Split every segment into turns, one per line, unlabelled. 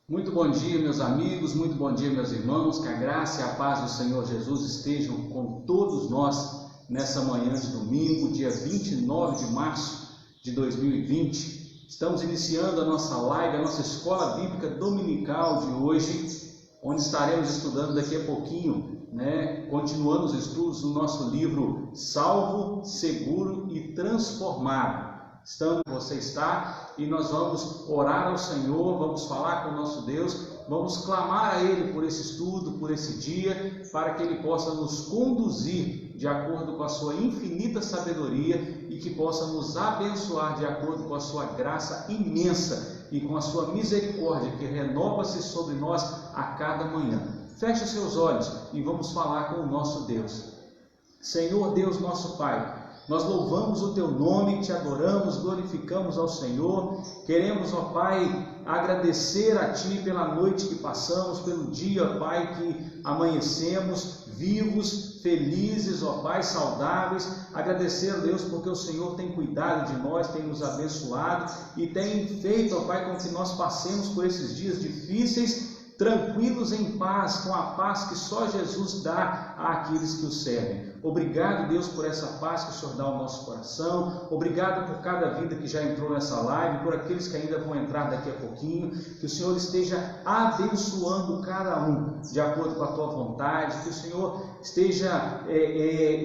Muito bom dia, meus amigos, muito bom dia, meus irmãos, que a graça e a paz do Senhor Jesus estejam com todos nós nessa manhã de domingo, dia 29 de março de 2020. Estamos iniciando a nossa live, a nossa escola bíblica dominical de hoje, onde estaremos estudando daqui a pouquinho, continuando os estudos do nosso livro Salvo, Seguro e Transformado. Estamos, você está, e nós vamos orar ao Senhor, vamos falar com o nosso Deus, vamos clamar a Ele por esse estudo, por esse dia, para que Ele possa nos conduzir de acordo com a sua infinita sabedoria e que possa nos abençoar de acordo com a sua graça imensa e com a sua misericórdia que renova-se sobre nós a cada manhã. Feche seus olhos e vamos falar com o nosso Deus. Senhor Deus, nosso Pai, nós louvamos o Teu nome, Te adoramos, glorificamos ao Senhor. Queremos, ó Pai, agradecer a Ti pela noite que passamos, pelo dia, ó Pai, que amanhecemos vivos, felizes, ó Pai, saudáveis. Agradecer a Deus porque o Senhor tem cuidado de nós, tem nos abençoado e tem feito, ó Pai, com que nós passemos por esses dias difíceis, tranquilos em paz, com a paz que só Jesus dá àqueles que o servem. Obrigado, Deus, por essa paz que o Senhor dá ao nosso coração. Obrigado por cada vida que já entrou nessa live, por aqueles que ainda vão entrar daqui a pouquinho. Que o Senhor esteja abençoando cada um de acordo com a Tua vontade. Que o Senhor esteja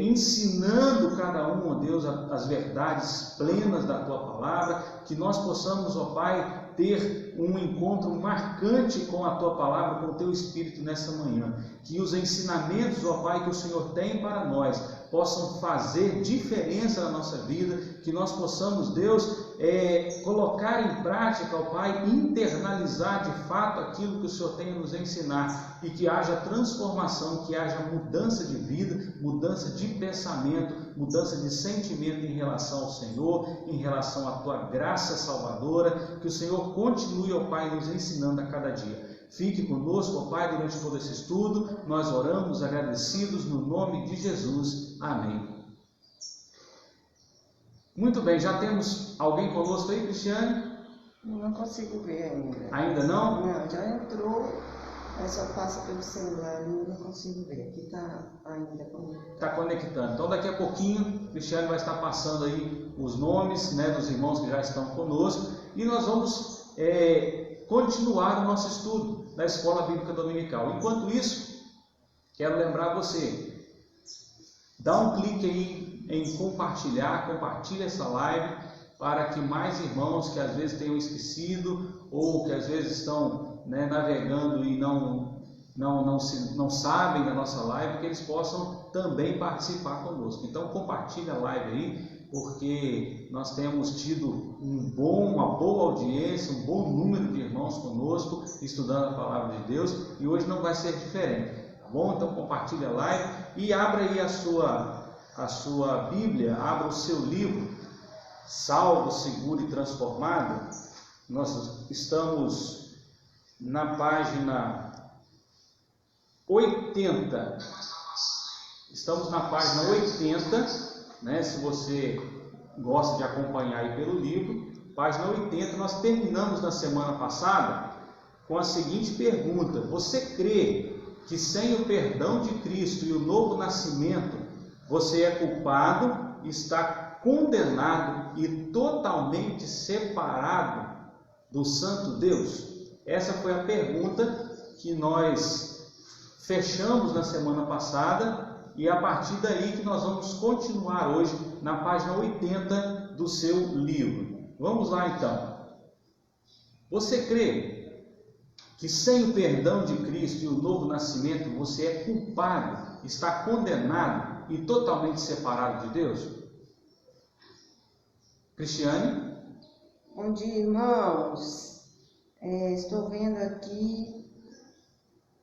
ensinando cada um, ó Deus, as verdades plenas da Tua palavra. Que nós possamos, ó Pai, ter um encontro marcante com a Tua palavra, com o Teu Espírito nessa manhã. Que os ensinamentos, ó Pai, que o Senhor tem para nós, possam fazer diferença na nossa vida, que nós possamos, Deus, colocar em prática, ó Pai, internalizar de fato aquilo que o Senhor tem a nos ensinar e que haja transformação, que haja mudança de vida, mudança de pensamento, mudança de sentimento em relação ao Senhor, em relação à Tua graça salvadora. Que o Senhor continue, ó Pai, nos ensinando a cada dia. Fique conosco, ó Pai, durante todo esse estudo. Nós oramos agradecidos no nome de Jesus. Amém. Muito bem, já temos alguém conosco aí, Cristiane?
Não consigo ver ainda.
Ainda não?
Não, já entrou, mas só passa pelo celular, não consigo ver. Aqui está ainda conectado. Está
conectando. Então daqui a pouquinho, Cristiane vai estar passando aí os nomes, dos irmãos que já estão conosco e nós vamos continuar o nosse estudo da Escola Bíblica Dominical. Enquanto isso, quero lembrar você, dá um clique aí em compartilhar, compartilha essa live para que mais irmãos que às vezes tenham esquecido ou que às vezes estão navegando e não sabem da nossa live, que eles possam também participar conosco. Então compartilha a live aí, porque nós temos tido uma boa audiência, um bom número de irmãos conosco, estudando a Palavra de Deus, e hoje não vai ser diferente, tá bom? Então compartilha a live e abra aí a sua Bíblia, abra o seu livro, Salvo, Seguro e Transformado. Nós estamos na página 80, estamos na página 80, se você gosta de acompanhar aí pelo livro, página 80, nós terminamos na semana passada com a seguinte pergunta: você crê que sem o perdão de Cristo e o novo nascimento, você é culpado, está condenado e totalmente separado do Santo Deus? Essa foi a pergunta que nós fechamos na semana passada. E a partir daí que nós vamos continuar hoje na página 80 do seu livro. Vamos lá então. Você crê que sem o perdão de Cristo e o novo nascimento você é culpado, está condenado e totalmente separado de Deus? Cristiane?
Bom dia, irmãos. Estou vendo aqui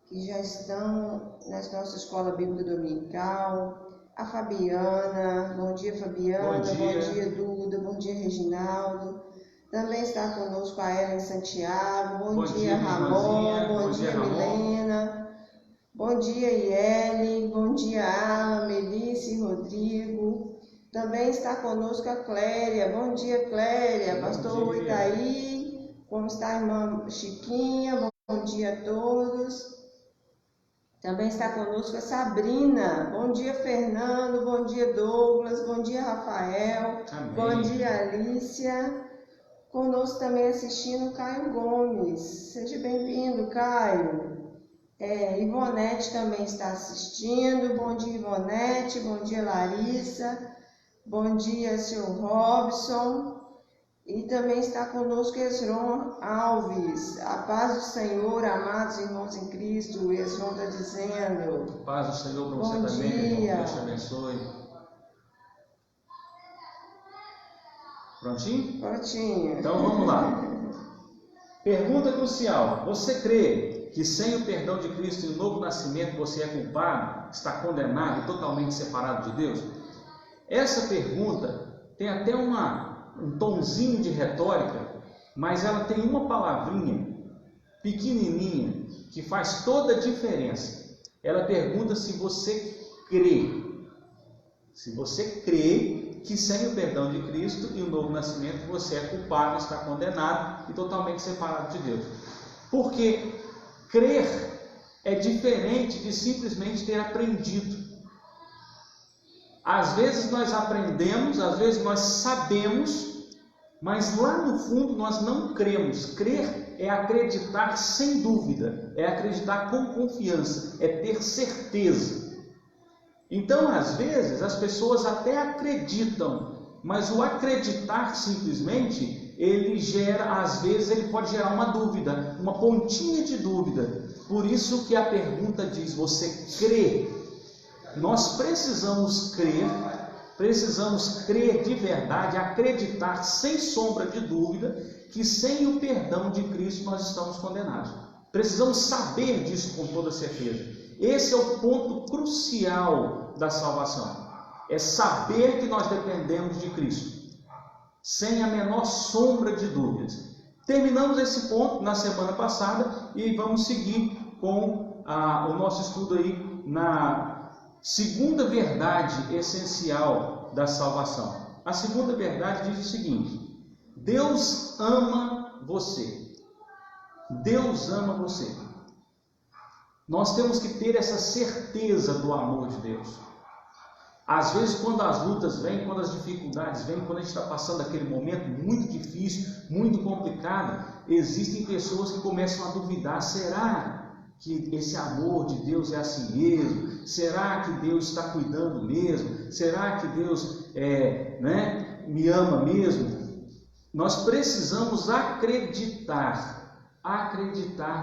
que já estão na nossa escola bíblica dominical, a Fabiana, bom dia Fabiana, bom dia Duda, bom dia Reginaldo, também está conosco a Ellen Santiago, bom dia Ramon, bom dia Milena, bom dia Iele, bom dia Alan, Melissa e Rodrigo, também está conosco a Cléria, bom dia Cléria, pastor Itaí, como está a irmã Chiquinha, bom dia a todos. Também está conosco a Sabrina. Bom dia, Fernando. Bom dia, Douglas. Bom dia, Rafael.
Amém.
Bom dia, Alicia. Conosco também assistindo Caio Gomes. Seja bem-vindo, Caio. Ivonete também está assistindo. Bom dia, Ivonete. Bom dia, Larissa. Bom dia, Sr. Robson. E também está conosco Esron Alves. A paz do Senhor, amados irmãos em Cristo. Esron está dizendo.
Paz do Senhor para você
bom
também,
dia.
irmão. Deus te abençoe. Prontinho?
Prontinho.
Então vamos lá. Pergunta crucial. Você crê que sem o perdão de Cristo e o novo nascimento você é culpado, está condenado e totalmente separado de Deus? Essa pergunta tem até um tonzinho de retórica, mas ela tem uma palavrinha pequenininha que faz toda a diferença. Ela pergunta se você crê. Se você crê que sem o perdão de Cristo e o novo nascimento você é culpado, está condenado e totalmente separado de Deus. Porque crer é diferente de simplesmente ter aprendido. Às vezes nós aprendemos, às vezes nós sabemos, mas lá no fundo nós não cremos. Crer é acreditar sem dúvida, é acreditar com confiança, é ter certeza. Então, às vezes, as pessoas até acreditam, mas o acreditar simplesmente, às vezes ele pode gerar uma dúvida, uma pontinha de dúvida. Por isso que a pergunta diz, você crê? Nós precisamos crer de verdade, acreditar sem sombra de dúvida que sem o perdão de Cristo nós estamos condenados. Precisamos saber disso com toda certeza. Esse é o ponto crucial da salvação. É saber que nós dependemos de Cristo, sem a menor sombra de dúvidas. Terminamos esse ponto na semana passada e vamos seguir com o nosso estudo aí na segunda verdade essencial da salvação. A segunda verdade diz o seguinte: Deus ama você. Deus ama você. Nós temos que ter essa certeza do amor de Deus. Às vezes, quando as lutas vêm, quando as dificuldades vêm, quando a gente está passando aquele momento muito difícil, muito complicado, existem pessoas que começam a duvidar: será que esse amor de Deus é assim mesmo? Será que Deus está cuidando mesmo? Será que Deus me ama mesmo? Nós precisamos acreditar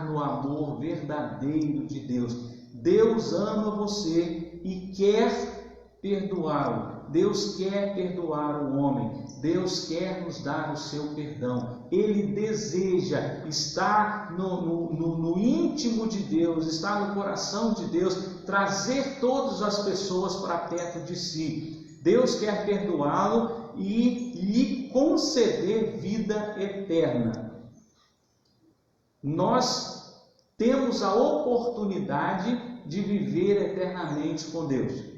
no amor verdadeiro de Deus. Deus ama você e quer perdoá-lo. Deus quer perdoar o homem. Deus quer nos dar o seu perdão. Ele deseja, está no íntimo de Deus, está no coração de Deus, trazer todas as pessoas para perto de si. Deus quer perdoá-lo e lhe conceder vida eterna. Nós temos a oportunidade de viver eternamente com Deus.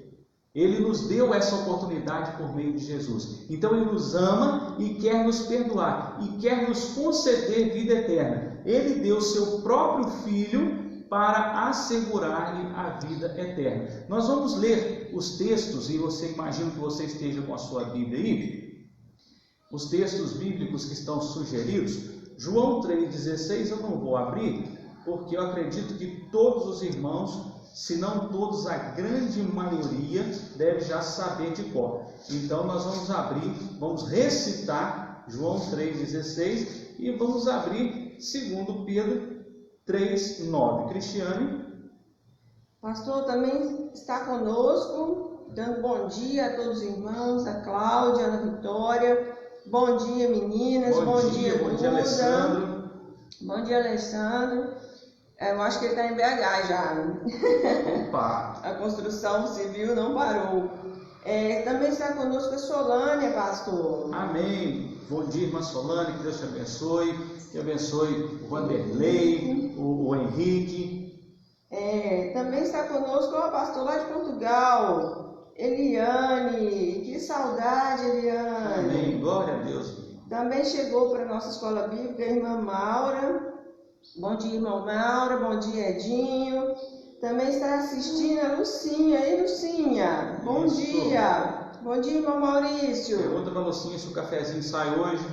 Ele nos deu essa oportunidade por meio de Jesus. Então Ele nos ama e quer nos perdoar e quer nos conceder vida eterna. Ele deu seu próprio Filho para assegurar-lhe a vida eterna. Nós vamos ler os textos, e você imagina que você esteja com a sua Bíblia aí. Os textos bíblicos que estão sugeridos. João 3,16 eu não vou abrir, porque eu acredito que todos os irmãos, se não todos, a grande maioria, deve já saber de cor. Então nós vamos abrir, vamos recitar João 3,16 e vamos abrir 2 Pedro 3,9. Cristiane?
Pastor também está conosco, dando bom dia a todos os irmãos, a Cláudia, a Ana Vitória. Bom dia, meninas. Bom dia,
Alessandro.
Bom dia, Alessandro. Eu acho que ele está em BH já.
Opa!
A construção civil não parou. Também está conosco a Solânia, pastor.
Amém. Bom dia, irmã Solane, que Deus te abençoe. Que abençoe o Vanderlei, o Henrique.
Também está conosco a pastor lá de Portugal, Eliane. Que saudade, Eliane.
Amém. Glória a Deus.
Também chegou para a nossa escola bíblica a irmã Maura. Bom dia, irmão Mauro. Bom dia, Edinho. Também está assistindo a Lucinha. Ei, Lucinha. Bom dia. Bom dia, irmão Maurício.
Pergunta para a Lucinha se o cafezinho sai hoje.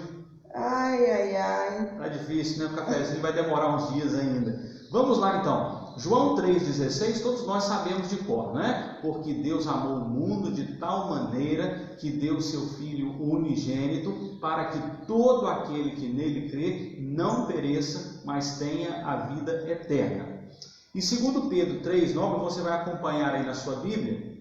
Ai.
Tá difícil, né? O cafezinho vai demorar uns dias ainda. Vamos lá, então. João 3,16, todos nós sabemos de cor, né? Porque Deus amou o mundo de tal maneira que deu o seu Filho unigênito para que todo aquele que nele crê não pereça, mas tenha a vida eterna. E 2 Pedro 3,9, você vai acompanhar aí na sua Bíblia,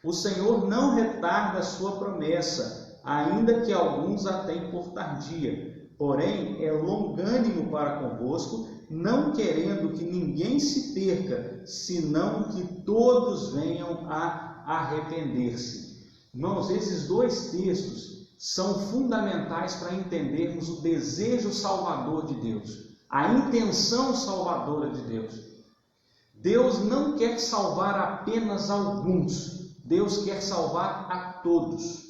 o Senhor não retarda a sua promessa, ainda que alguns a tenham por tardia, porém é longânimo para convosco, não querendo que ninguém se perca, senão que todos venham a arrepender-se. Irmãos, esses dois textos são fundamentais para entendermos o desejo salvador de Deus, a intenção salvadora de Deus. Deus não quer salvar apenas alguns, Deus quer salvar a todos.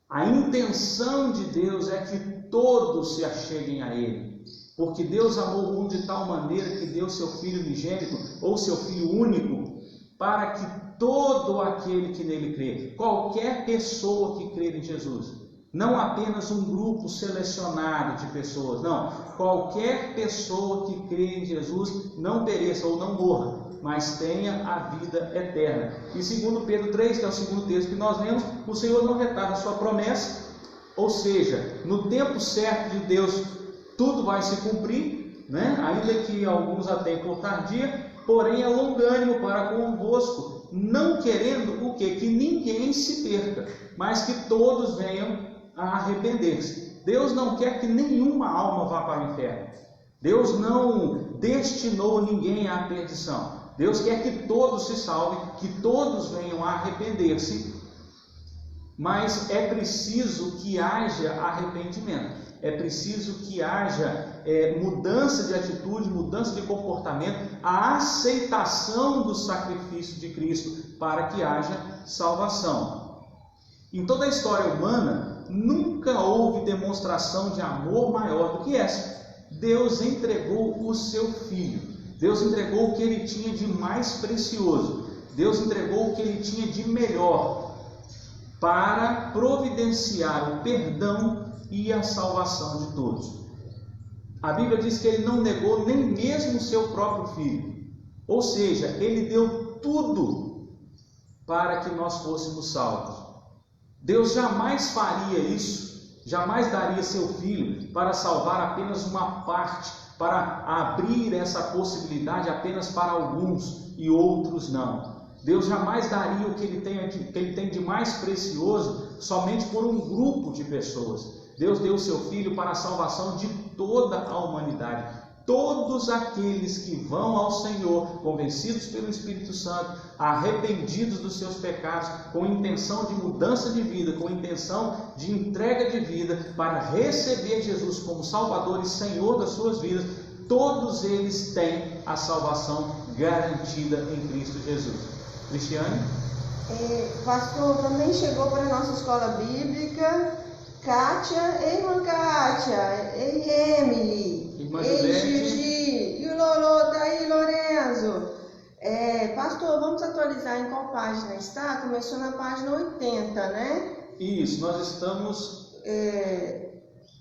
A intenção de Deus é que todos se acheguem a Ele. Porque Deus amou o mundo de tal maneira que deu seu Filho unigênito, ou seu Filho único, para que todo aquele que nele crê, qualquer pessoa que crer em Jesus, não apenas um grupo selecionado de pessoas, não, qualquer pessoa que crê em Jesus não pereça ou não morra, mas tenha a vida eterna. E 2 Pedro 3, que é o segundo texto que nós lemos, o Senhor não retarda a sua promessa, ou seja, no tempo certo de Deus, tudo vai se cumprir, né? Ainda que alguns a tenham por tardia, porém é longânimo para convosco, não querendo o quê? Que ninguém se perca, mas que todos venham a arrepender-se. Deus não quer que nenhuma alma vá para o inferno. Deus não destinou ninguém à perdição. Deus quer que todos se salvem, que todos venham a arrepender-se, mas é preciso que haja arrependimento. É preciso que haja mudança de atitude, mudança de comportamento, a aceitação do sacrifício de Cristo para que haja salvação. Em toda a história humana, nunca houve demonstração de amor maior do que essa. Deus entregou o seu Filho. Deus entregou o que Ele tinha de mais precioso. Deus entregou o que Ele tinha de melhor para providenciar o perdão e a salvação de todos. A Bíblia diz que Ele não negou nem mesmo o seu próprio Filho. Ou seja, Ele deu tudo para que nós fôssemos salvos. Deus jamais faria isso, jamais daria seu Filho para salvar apenas uma parte, para abrir essa possibilidade apenas para alguns e outros não. Deus jamais daria o que Ele tem de mais precioso somente por um grupo de pessoas. Deus deu o seu Filho para a salvação de toda a humanidade. Todos aqueles que vão ao Senhor, convencidos pelo Espírito Santo, arrependidos dos seus pecados, com intenção de mudança de vida, com intenção de entrega de vida, para receber Jesus como Salvador e Senhor das suas vidas, todos eles têm a salvação garantida em Cristo Jesus. Cristiane?
Pastor, também chegou para a nossa escola bíblica Kátia, irmã Kátia, Emily, Gigi, e o Lolo, tá aí, Lorenzo. Pastor, vamos atualizar em qual página está? Começou na página 80, né?
Isso, nós estamos...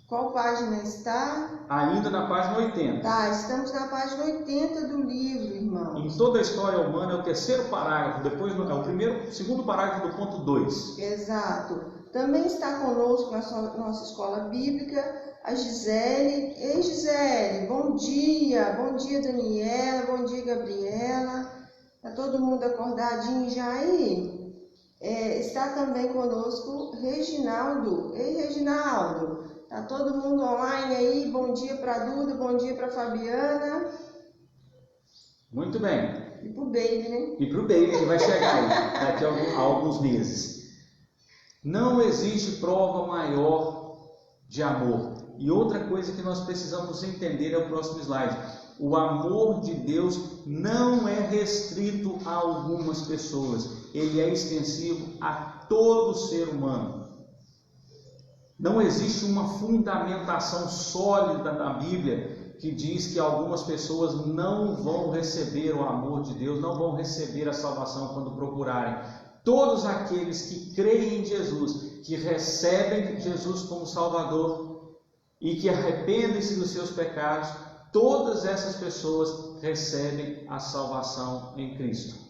Qual página está?
Ainda na página 80.
Tá, estamos na página 80 do livro, irmão.
Em toda a história humana é o terceiro parágrafo, depois é o segundo parágrafo do ponto 2.
Exato. Também está conosco na nossa escola bíblica a Gisele. Ei, Gisele, bom dia. Bom dia, Daniela. Bom dia, Gabriela. Está todo mundo acordadinho já aí? Está também conosco Reginaldo. Ei, Reginaldo. Está todo mundo online aí? Bom dia para a Duda, bom dia para a Fabiana.
Muito bem.
E para o Baby, né?
E para o Baby, que vai chegar aí daqui a alguns meses. Não existe prova maior de amor. E outra coisa que nós precisamos entender é o próximo slide. O amor de Deus não é restrito a algumas pessoas. Ele é extensivo a todo ser humano. Não existe uma fundamentação sólida na Bíblia que diz que algumas pessoas não vão receber o amor de Deus, não vão receber a salvação quando procurarem. Todos aqueles que creem em Jesus, que recebem Jesus como Salvador e que arrependem-se dos seus pecados, todas essas pessoas recebem a salvação em Cristo.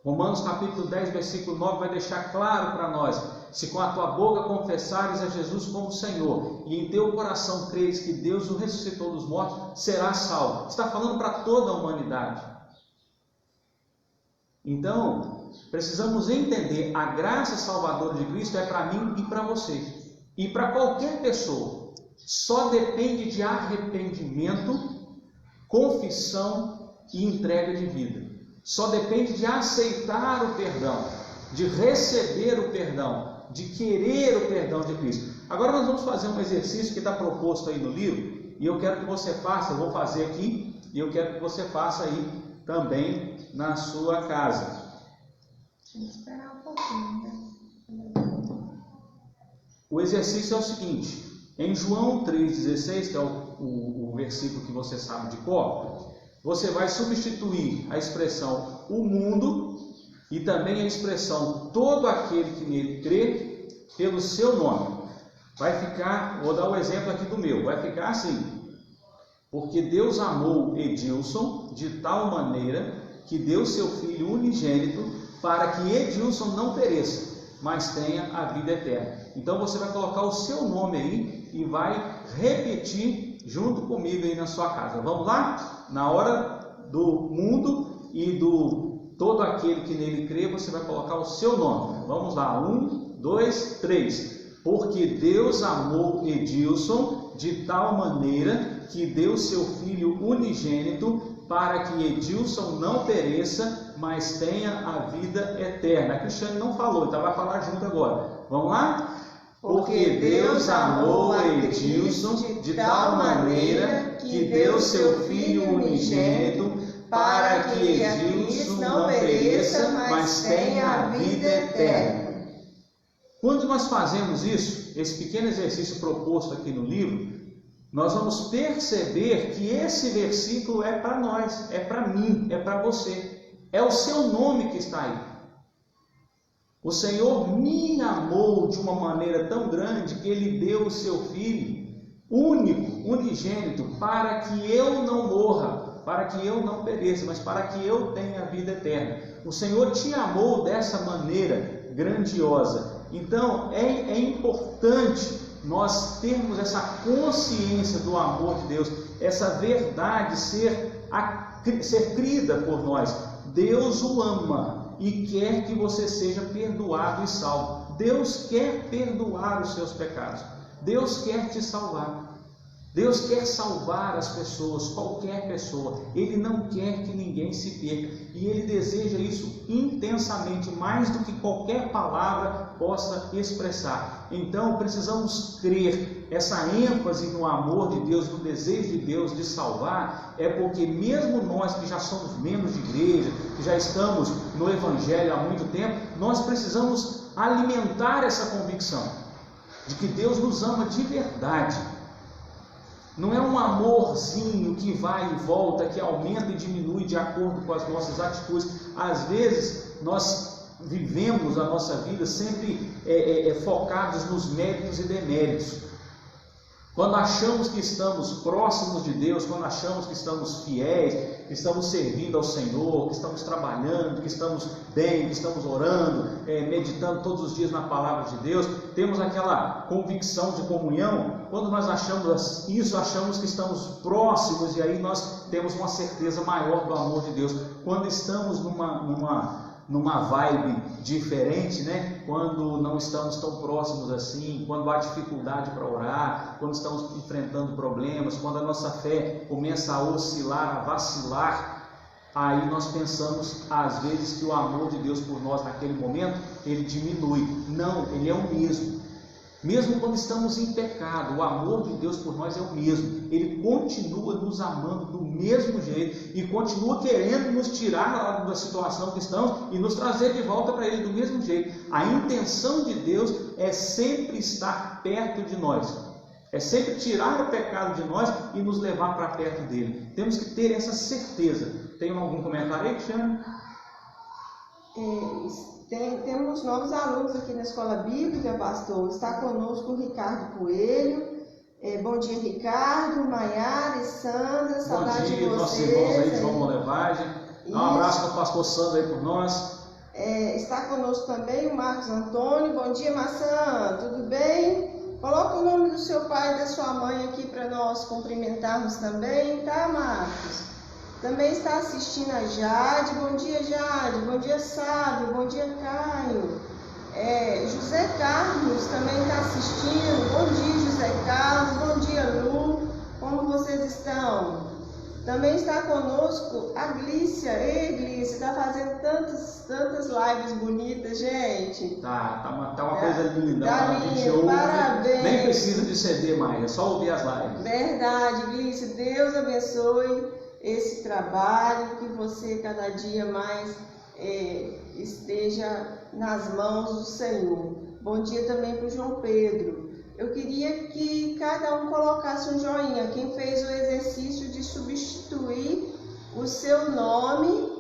Romanos capítulo 10, versículo 9 vai deixar claro para nós: se com a tua boca confessares a Jesus como Senhor e em teu coração creres que Deus o ressuscitou dos mortos, serás salvo. Está falando para toda a humanidade. Então, precisamos entender: a graça salvadora de Cristo é para mim e para você, e para qualquer pessoa. Só depende de arrependimento, confissão e entrega de vida. Só depende de aceitar o perdão, de receber o perdão, de querer o perdão de Cristo. Agora nós vamos fazer um exercício que está proposto aí no livro, e eu quero que você faça, eu vou fazer aqui, e eu quero que você faça aí também na sua casa.
Vamos esperar um pouquinho, né?
O exercício é o seguinte: em João 3,16, que é o versículo que você sabe de cor, você vai substituir a expressão o mundo e também a expressão todo aquele que nele crê pelo seu nome. Vai ficar, vou dar o exemplo aqui do meu, vai ficar assim: porque Deus amou Edilson de tal maneira que deu seu Filho unigênito para que Edilson não pereça, mas tenha a vida eterna. Então você vai colocar o seu nome aí e vai repetir junto comigo aí na sua casa. Vamos lá? Na hora do mundo e do todo aquele que nele crê, você vai colocar o seu nome. Vamos lá, 1, 2, 3. Porque Deus amou Edilson de tal maneira que deu seu Filho unigênito para que Edilson não pereça, mas tenha a vida eterna. A Cristiane não falou, então vai falar junto agora. Vamos lá? Porque Deus amou Edilson de tal maneira que deu seu Filho unigênito para que Edilson não pereça, mas tenha a vida eterna. Quando nós fazemos isso, esse pequeno exercício proposto aqui no livro, nós vamos perceber que esse versículo é para nós, é para mim, é para você. É o seu nome que está aí. O Senhor me amou de uma maneira tão grande que Ele deu o seu Filho único, unigênito, para que eu não morra, para que eu não pereça, mas para que eu tenha a vida eterna. O Senhor te amou dessa maneira grandiosa. Então é importante nós termos essa consciência do amor de Deus, essa verdade ser crida por nós. Deus o ama e quer que você seja perdoado e salvo. Deus quer perdoar os seus pecados. Deus quer te salvar. Deus quer salvar as pessoas, qualquer pessoa. Ele não quer que ninguém se perca. E Ele deseja isso intensamente, mais do que qualquer palavra possa expressar. Então precisamos crer. Essa ênfase no amor de Deus, no desejo de Deus de salvar, é porque mesmo nós que já somos membros de igreja, que já estamos no Evangelho há muito tempo, nós precisamos alimentar essa convicção de que Deus nos ama de verdade. Não é um amorzinho que vai e volta, que aumenta e diminui de acordo com as nossas atitudes. Às vezes nós vivemos a nossa vida sempre focados nos méritos e deméritos. Quando achamos que estamos próximos de Deus, quando achamos que estamos fiéis, que estamos servindo ao Senhor, que estamos trabalhando, que estamos bem, que estamos orando, meditando todos os dias na palavra de Deus, temos aquela convicção de comunhão. Quando nós achamos isso, achamos que estamos próximos e aí nós temos uma certeza maior do amor de Deus. Quando estamos numa vibe diferente, né? Quando não estamos tão próximos assim, quando há dificuldade para orar, quando estamos enfrentando problemas, quando a nossa fé começa a oscilar, a vacilar, aí nós pensamos às vezes que o amor de Deus por nós naquele momento, ele diminui. Não, ele é o mesmo. Mesmo quando estamos em pecado, o amor de Deus por nós é o mesmo. Ele continua nos amando do mesmo jeito e continua querendo nos tirar da situação que estamos e nos trazer de volta para Ele do mesmo jeito. A intenção de Deus é sempre estar perto de nós. É sempre tirar o pecado de nós e nos levar para perto dele. Temos que ter essa certeza. Tem algum comentário aí, Cristiano?
Temos novos alunos aqui na Escola Bíblica, pastor. Está conosco o Ricardo Coelho. Bom dia, Ricardo, Maiara e Sandra. Saudade de vocês.
Bom dia, nossos irmãos aí de João Molevagem. Dá um abraço para o pastor Sandro aí por nós.
Está conosco também o Marcos Antônio. Bom dia, Maçã. Tudo bem? Coloca o nome do seu pai e da sua mãe aqui para nós cumprimentarmos também, tá, Marcos? Também está assistindo a Jade. Bom dia, Jade. Bom dia, Sábio. Bom dia, Caio. José Carlos também está assistindo. Bom dia, José Carlos. Bom dia, Lu. Como vocês estão? Também está conosco a Glícia. Ei, Glícia, está fazendo tantas lives bonitas, gente.
Tá uma coisa linda.
Tá lindo, parabéns.
Nem precisa de CD mais, é só ouvir as lives.
Verdade, Glícia. Deus abençoe esse trabalho, que você cada dia mais esteja nas mãos do Senhor. Bom dia também para o João Pedro. Eu queria que cada um colocasse um joinha. Quem fez o exercício de substituir o seu nome,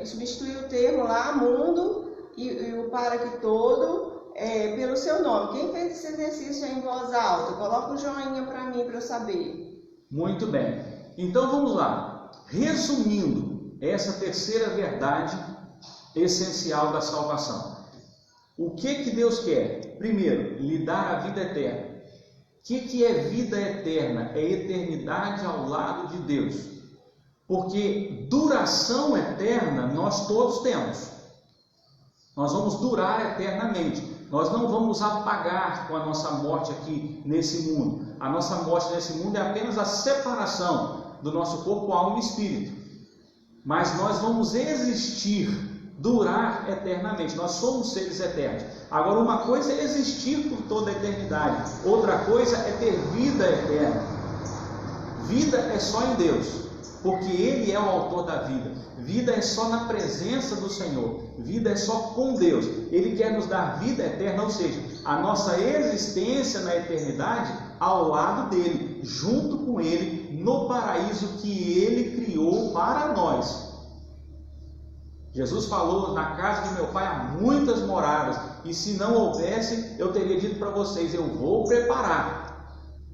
substituir o termo lá, mundo, e o para que todo, pelo seu nome. Quem fez esse exercício em voz alta? Coloca um joinha para mim, para eu saber.
Muito bem. Então vamos lá. Resumindo essa terceira verdade essencial da salvação. O que Deus quer? Primeiro, lhe dar a vida eterna. O que é vida eterna? É eternidade ao lado de Deus. Porque duração eterna nós todos temos. Nós vamos durar eternamente. Nós não vamos apagar com a nossa morte aqui nesse mundo. A nossa morte nesse mundo é apenas a separação do nosso corpo, alma e espírito. Mas nós vamos existir, durar eternamente. Nós somos seres eternos. Agora, uma coisa é existir por toda a eternidade. Outra coisa é ter vida eterna. Vida é só em Deus, porque Ele é o autor da vida. Vida é só na presença do Senhor. Vida é só com Deus. Ele quer nos dar vida eterna, ou seja, a nossa existência na eternidade ao lado dEle, junto com Ele, no paraíso que Ele criou para nós. Jesus falou: na casa de meu pai há muitas moradas, e se não houvesse, eu teria dito para vocês, eu vou preparar.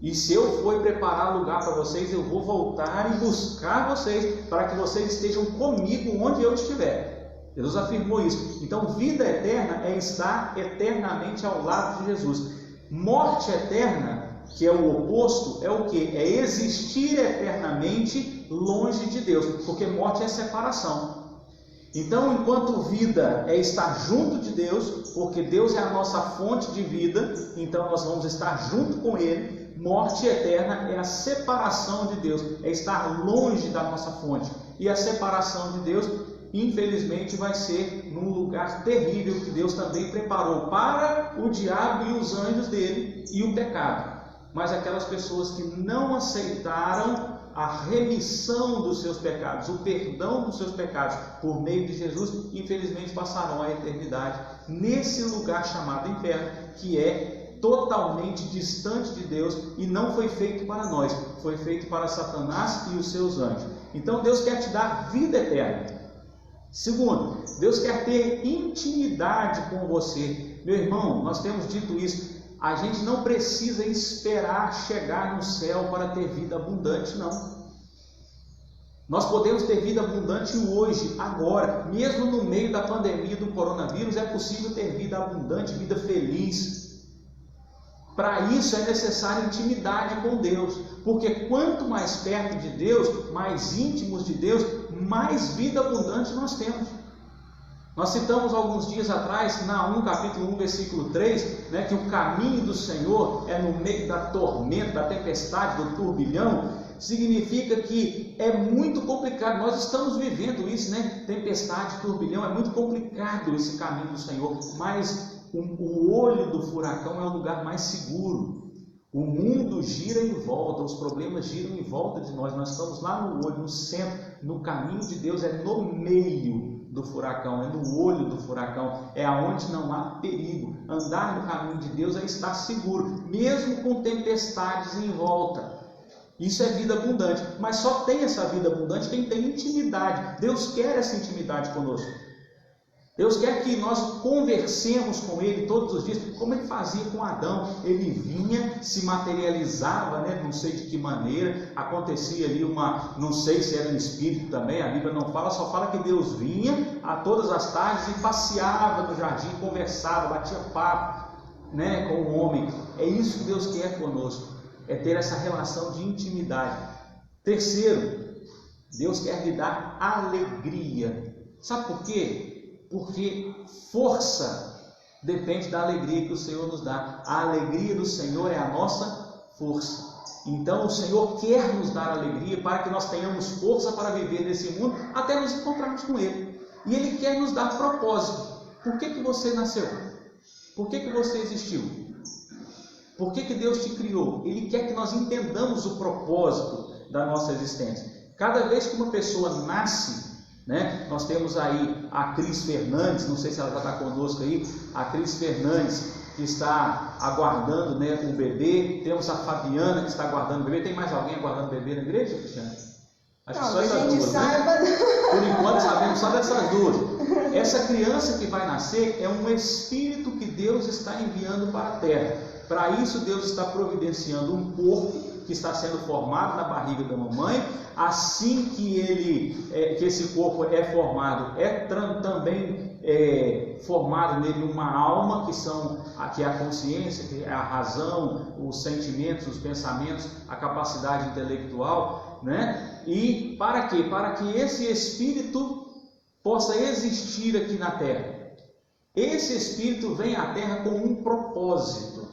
E se eu for preparar lugar para vocês, eu vou voltar e buscar vocês, para que vocês estejam comigo onde eu estiver. Jesus afirmou isso. Então, vida eterna é estar eternamente ao lado de Jesus. Morte eterna, que é o oposto, é o quê? É existir eternamente longe de Deus, porque morte é separação. Então, enquanto vida é estar junto de Deus, porque Deus é a nossa fonte de vida, então nós vamos estar junto com Ele. Morte eterna é a separação de Deus, é estar longe da nossa fonte. E a separação de Deus, infelizmente, vai ser num lugar terrível que Deus também preparou para o diabo e os anjos dele e o pecado. Mas aquelas pessoas que não aceitaram a remissão dos seus pecados, o perdão dos seus pecados por meio de Jesus, infelizmente passarão a eternidade nesse lugar chamado inferno, que é totalmente distante de Deus e não foi feito para nós, foi feito para Satanás e os seus anjos. Então Deus quer te dar vida eterna. Segundo, Deus quer ter intimidade com você. Meu irmão, nós temos dito isso. A gente não precisa esperar chegar no céu para ter vida abundante, não. Nós podemos ter vida abundante hoje, agora. Mesmo no meio da pandemia do coronavírus, é possível ter vida abundante, vida feliz. Para isso é necessária intimidade com Deus. Porque quanto mais perto de Deus, mais íntimos de Deus, mais vida abundante nós temos. Nós citamos alguns dias atrás, Naum capítulo 1, versículo 3, que o caminho do Senhor é no meio da tormenta, da tempestade, do turbilhão. Significa que é muito complicado. Nós estamos vivendo isso, tempestade, turbilhão, é muito complicado esse caminho do Senhor. Mas o olho do furacão é o lugar mais seguro. O mundo gira em volta, os problemas giram em volta de nós. Nós estamos lá no olho, no centro, no caminho de Deus, é no meio do furacão, é no olho do furacão, é aonde não há perigo. Andar no caminho de Deus é estar seguro, mesmo com tempestades em volta. Isso é vida abundante, mas só tem essa vida abundante quem tem intimidade. Deus quer essa intimidade conosco. Deus quer que nós conversemos com Ele todos os dias, como Ele fazia com Adão. Ele vinha, se materializava, né? Não sei de que maneira, acontecia ali não sei se era um espírito também, a Bíblia não fala, só fala que Deus vinha a todas as tardes e passeava no jardim, conversava, batia papo, né, com o homem. É isso que Deus quer conosco, é ter essa relação de intimidade. Terceiro, Deus quer lhe dar alegria. Sabe por quê? Porque força depende da alegria que o Senhor nos dá. A alegria do Senhor é a nossa força. Então o Senhor quer nos dar alegria para que nós tenhamos força para viver nesse mundo até nos encontrarmos com Ele. E Ele quer nos dar propósito. Por que você nasceu? Por que você existiu? Por que Deus te criou? Ele quer que nós entendamos o propósito da nossa existência. Cada vez que uma pessoa nasce, né? Nós temos aí a Cris Fernandes, não sei se ela já está conosco aí, a Cris Fernandes que está aguardando, né, o bebê. Temos a Fabiana que está aguardando o bebê. Tem mais alguém aguardando o bebê na igreja, Cristiane? Acho que só essas duas, né? Por enquanto sabemos só dessas duas. Essa criança que vai nascer é um espírito que Deus está enviando para a terra. Para isso Deus está providenciando um corpo que está sendo formado na barriga da mamãe. Assim que esse corpo é formado, também formado nele uma alma, que é a consciência, que é a razão, os sentimentos, os pensamentos, a capacidade intelectual, né? E para quê? Para que esse espírito possa existir aqui na terra. Esse espírito vem à terra com um propósito,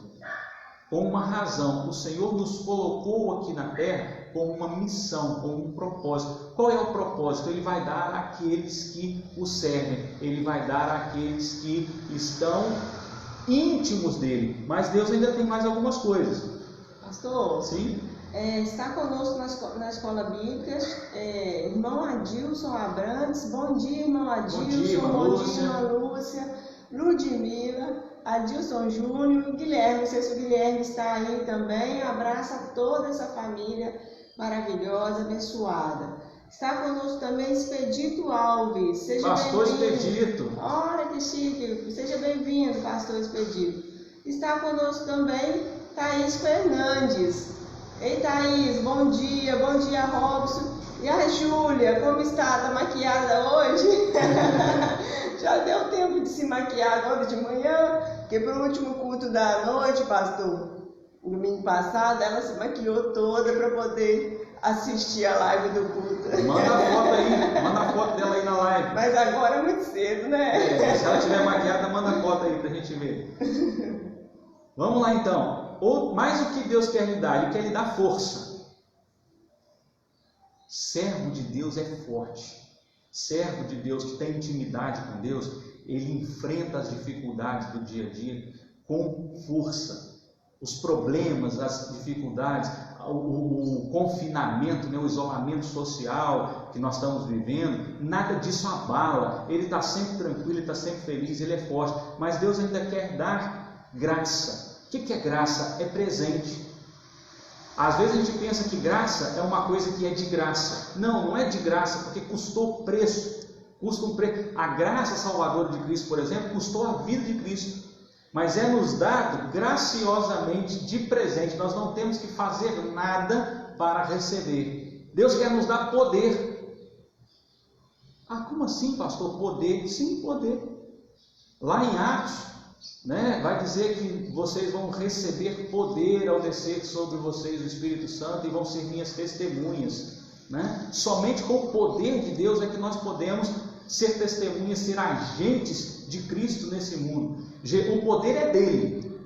com uma razão. O Senhor nos colocou aqui na terra com uma missão, com um propósito. Qual é o propósito? Ele vai dar àqueles que o servem, Ele vai dar àqueles que estão íntimos dele. Mas Deus ainda tem mais algumas coisas.
Pastor,
sim?
Está conosco na escola bíblica, irmão Adilson Abrantes. Bom dia, irmão Adilson. Bom dia, irmã Lúcia. Ludmila, Adilson Júnior, Guilherme, não sei se o Guilherme está aí também. Um abraço a toda essa família maravilhosa, abençoada. Está conosco também Expedito Alves. Seja
Pastor
bem-vindo.
Expedito.
Olha que chique. Seja bem-vindo, Pastor Expedito. Está conosco também Thaís Fernandes. Ei, Thaís, bom dia, Robson. E a Júlia, como está? Está maquiada hoje? Já deu tempo de se maquiar agora de manhã? Porque para o último culto da noite, pastor, domingo passado, ela se maquiou toda para poder assistir a live do culto.
Manda a foto aí, manda a foto dela aí na live.
Mas agora é muito cedo, né?
Se ela estiver maquiada, manda a foto aí para a gente ver. Vamos lá então. Mais o que Deus quer lhe dar? Ele quer lhe dar força. Servo de Deus é forte. Servo de Deus que tem intimidade com Deus, ele enfrenta as dificuldades do dia a dia com força. Os problemas, as dificuldades, o confinamento, né, o isolamento social que nós estamos vivendo, nada disso abala. Ele está sempre tranquilo, ele está sempre feliz, ele é forte. Mas Deus ainda quer dar graça. O que é graça? É presente. Às vezes a gente pensa que graça é uma coisa que é de graça. Não, não é de graça, porque custou preço. Custa um preço. A graça salvadora de Cristo, por exemplo, custou a vida de Cristo. Mas é nos dado graciosamente de presente. Nós não temos que fazer nada para receber. Deus quer nos dar poder. Ah, como assim, pastor? Poder? Sim, poder. Lá em Atos, né, vai dizer que vocês vão receber poder ao descer sobre vocês o Espírito Santo e vão ser minhas testemunhas, né? Somente com o poder de Deus é que nós podemos ser testemunhas, ser agentes de Cristo nesse mundo. O poder é dele,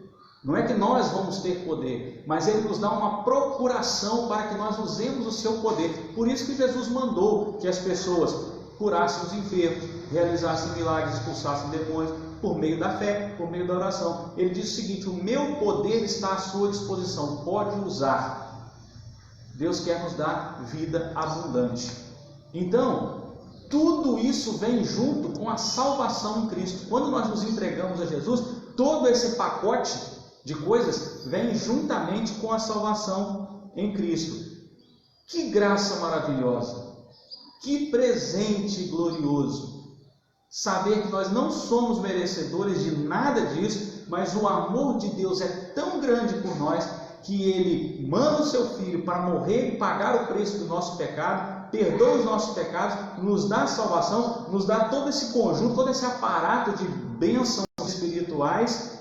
não é que nós vamos ter poder, mas ele nos dá uma procuração para que nós usemos o seu poder. Por isso que Jesus mandou que as pessoas curassem os enfermos, realizassem milagres, expulsassem demônios, por meio da fé, por meio da oração. Ele diz o seguinte: o meu poder está à sua disposição, pode usar. Deus quer nos dar vida abundante. Então, tudo isso vem junto com a salvação em Cristo. Quando nós nos entregamos a Jesus, todo esse pacote de coisas vem juntamente com a salvação em Cristo. Que graça maravilhosa! Que presente glorioso! Saber que nós não somos merecedores de nada disso, mas o amor de Deus é tão grande por nós que Ele manda o seu Filho para morrer e pagar o preço do nosso pecado, perdoa os nossos pecados, nos dá salvação, nos dá todo esse conjunto, todo esse aparato de bênçãos espirituais,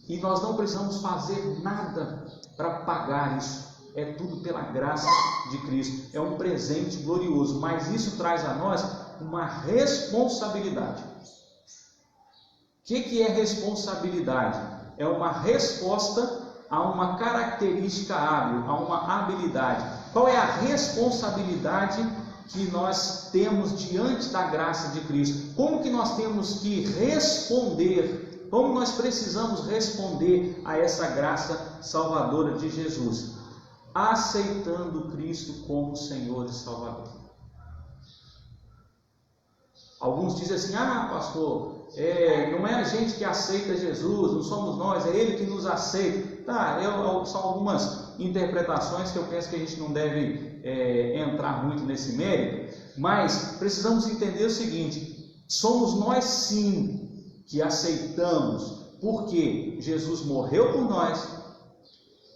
e nós não precisamos fazer nada para pagar isso. É tudo pela graça de Cristo. É um presente glorioso, mas isso traz a nós uma responsabilidade. O que é responsabilidade? É uma resposta a uma característica hábil, a uma habilidade. Qual é a responsabilidade que nós temos diante da graça de Cristo? Como que nós temos que responder? Como nós precisamos responder a essa graça salvadora de Jesus? Aceitando Cristo como Senhor e Salvador. Alguns dizem assim: pastor, não é a gente que aceita Jesus, não somos nós, é Ele que nos aceita. São algumas interpretações que eu penso que a gente não deve entrar muito nesse mérito, mas precisamos entender o seguinte: somos nós sim que aceitamos, porque Jesus morreu por nós,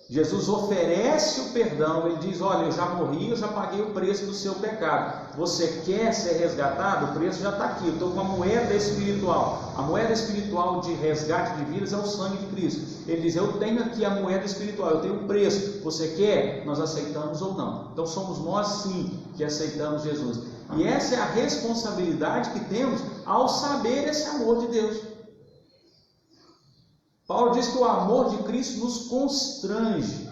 Jesus oferece o perdão, Ele diz: olha, eu já morri, eu já paguei o preço do seu pecado. Você quer ser resgatado? O preço já está aqui. Eu estou com a moeda espiritual. A moeda espiritual de resgate de vidas é o sangue de Cristo. Ele diz: eu tenho aqui a moeda espiritual, eu tenho o preço. Você quer? Nós aceitamos ou não. Então somos nós sim que aceitamos Jesus. E essa é a responsabilidade que temos ao saber esse amor de Deus. Paulo diz que o amor de Cristo nos constrange.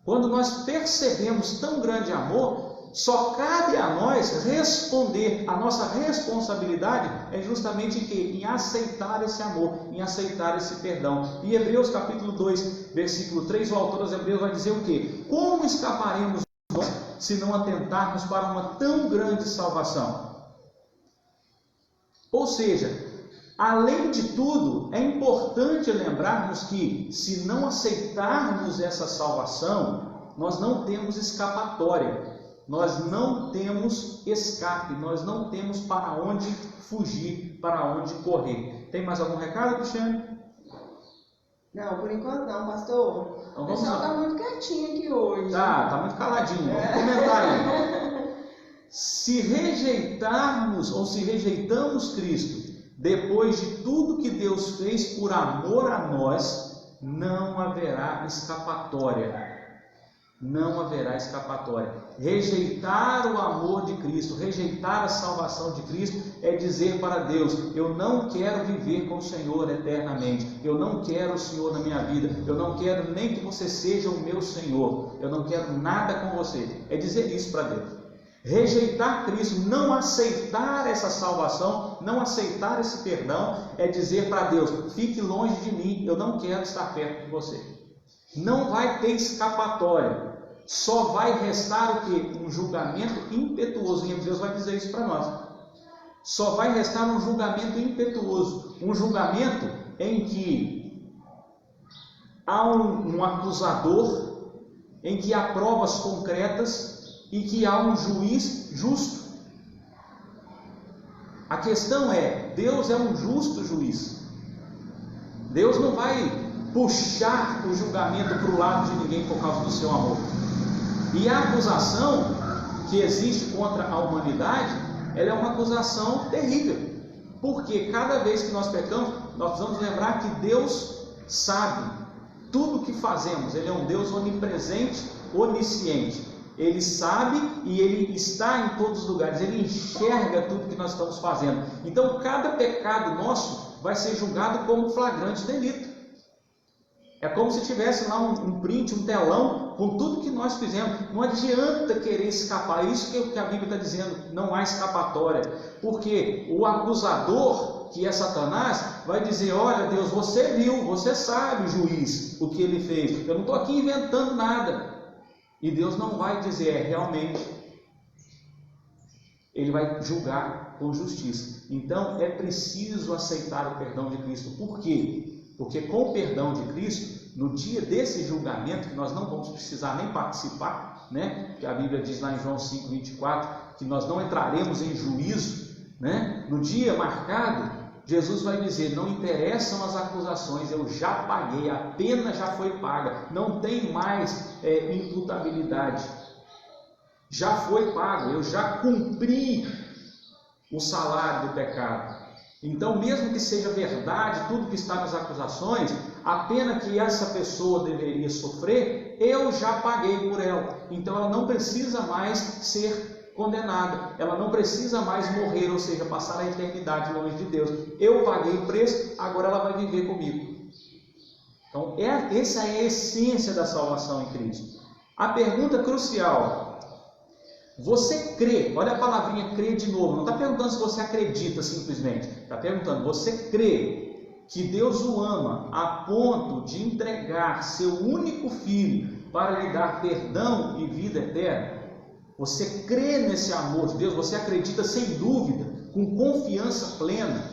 Quando nós percebemos tão grande amor, só cabe a nós responder. A nossa responsabilidade é justamente em aceitar esse amor, em aceitar esse perdão. Em Hebreus capítulo 2, versículo 3, o autor dos Hebreus vai dizer o quê? Como escaparemos nós se não atentarmos para uma tão grande salvação? Ou seja, além de tudo, é importante lembrarmos que, se não aceitarmos essa salvação, nós não temos escapatória, nós não temos escape, nós não temos para onde fugir, para onde correr. Tem mais algum recado, Cristiane?
Não, por enquanto não, pastor.
Então,
o pessoal está muito quietinho aqui hoje.
Tá muito caladinho. Vamos comentar aí. Se rejeitarmos ou se rejeitamos Cristo, depois de tudo que Deus fez por amor a nós, não haverá escapatória. Não haverá escapatória. Rejeitar o amor de Cristo, rejeitar a salvação de Cristo, é dizer para Deus: eu não quero viver com o Senhor eternamente. Eu não quero o Senhor na minha vida. Eu não quero nem que você seja o meu Senhor. Eu não quero nada com você. É dizer isso para Deus. Rejeitar Cristo, não aceitar essa salvação, não aceitar esse perdão, é dizer para Deus: fique longe de mim, eu não quero estar perto de você. Não vai ter escapatória, só vai restar o quê? Um julgamento impetuoso. E Deus vai dizer isso para nós. Só vai restar um julgamento impetuoso, um julgamento em que há um acusador, em que há provas concretas e que há um juiz justo. A questão é: Deus é um justo juiz. Deus não vai puxar o julgamento para o lado de ninguém por causa do seu amor. E a acusação que existe contra a humanidade, ela é uma acusação terrível. Porque cada vez que nós pecamos, nós precisamos lembrar que Deus sabe tudo o que fazemos. Ele é um Deus onipresente, onisciente. Ele sabe e Ele está em todos os lugares. Ele enxerga tudo que nós estamos fazendo. Então, cada pecado nosso vai ser julgado como flagrante delito. É como se tivesse lá um print, um telão com tudo que nós fizemos. Não adianta querer escapar. Isso que a Bíblia está dizendo. Não há escapatória. Porque o acusador, que é Satanás, vai dizer: olha, Deus, você viu, você sabe, juiz, o que ele fez. Eu não estou aqui inventando nada. E Deus não vai dizer: realmente, Ele vai julgar com justiça. Então é preciso aceitar o perdão de Cristo. Por quê? Porque com o perdão de Cristo, no dia desse julgamento, que nós não vamos precisar nem participar, né? Que a Bíblia diz lá em João 5:24, que nós não entraremos em juízo, né? No dia marcado, Jesus vai dizer: não interessam as acusações, eu já paguei, a pena já foi paga, não tem mais imputabilidade, já foi pago, eu já cumpri o salário do pecado. Então, mesmo que seja verdade tudo que está nas acusações, a pena que essa pessoa deveria sofrer, eu já paguei por ela. Então ela não precisa mais ser condenada, ela não precisa mais morrer, ou seja, passar a eternidade longe de Deus. Eu paguei o preço, agora ela vai viver comigo. Então essa é a essência da salvação em Cristo. A pergunta crucial: você crê? Olha a palavrinha crê de novo. Não está perguntando se você acredita simplesmente. Está perguntando: você crê que Deus o ama a ponto de entregar seu único filho para lhe dar perdão e vida eterna? Você crê nesse amor de Deus? Você acredita sem dúvida, com confiança plena?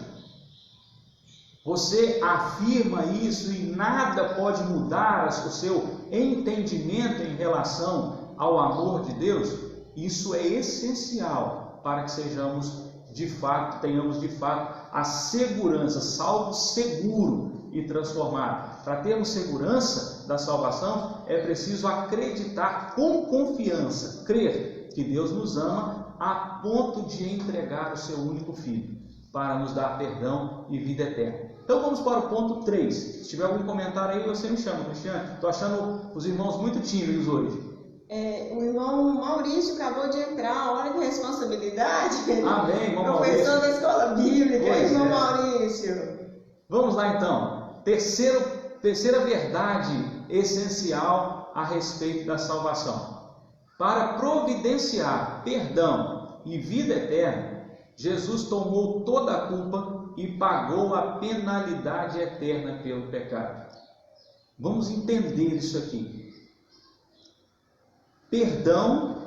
Você afirma isso e nada pode mudar o seu entendimento em relação ao amor de Deus? Isso é essencial para que tenhamos de fato a segurança, salvo seguro e transformado. Para termos segurança da salvação, é preciso acreditar com confiança, crer que Deus nos ama a ponto de entregar o seu único filho para nos dar perdão e vida eterna. Então vamos para o ponto 3. Se tiver algum comentário aí, você me chama, Cristiano. Estou achando os irmãos muito tímidos hoje.
O irmão Maurício acabou de entrar, olha que responsabilidade.
Amém, irmão
Professor
Maurício.
da escola bíblica,
Pois
irmão
é.
Maurício.
Vamos lá então. Terceira verdade essencial a respeito da salvação. Para providenciar perdão e vida eterna, Jesus tomou toda a culpa e pagou a penalidade eterna pelo pecado. Vamos entender isso aqui. Perdão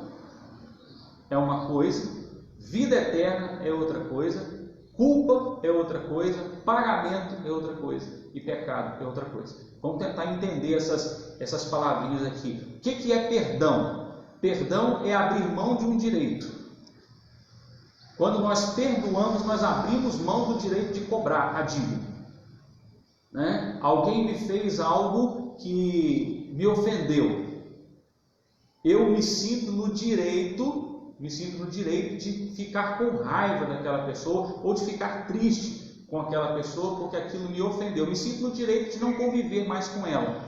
é uma coisa, vida eterna é outra coisa, culpa é outra coisa, pagamento é outra coisa e pecado é outra coisa. Vamos tentar entender essas palavrinhas aqui. O que é perdão? Perdão é abrir mão de um direito. Quando nós perdoamos, nós abrimos mão do direito de cobrar a dívida. Né? Alguém me fez algo que me ofendeu. Eu me sinto no direito de ficar com raiva daquela pessoa ou de ficar triste com aquela pessoa porque aquilo me ofendeu. Eu me sinto no direito de não conviver mais com ela.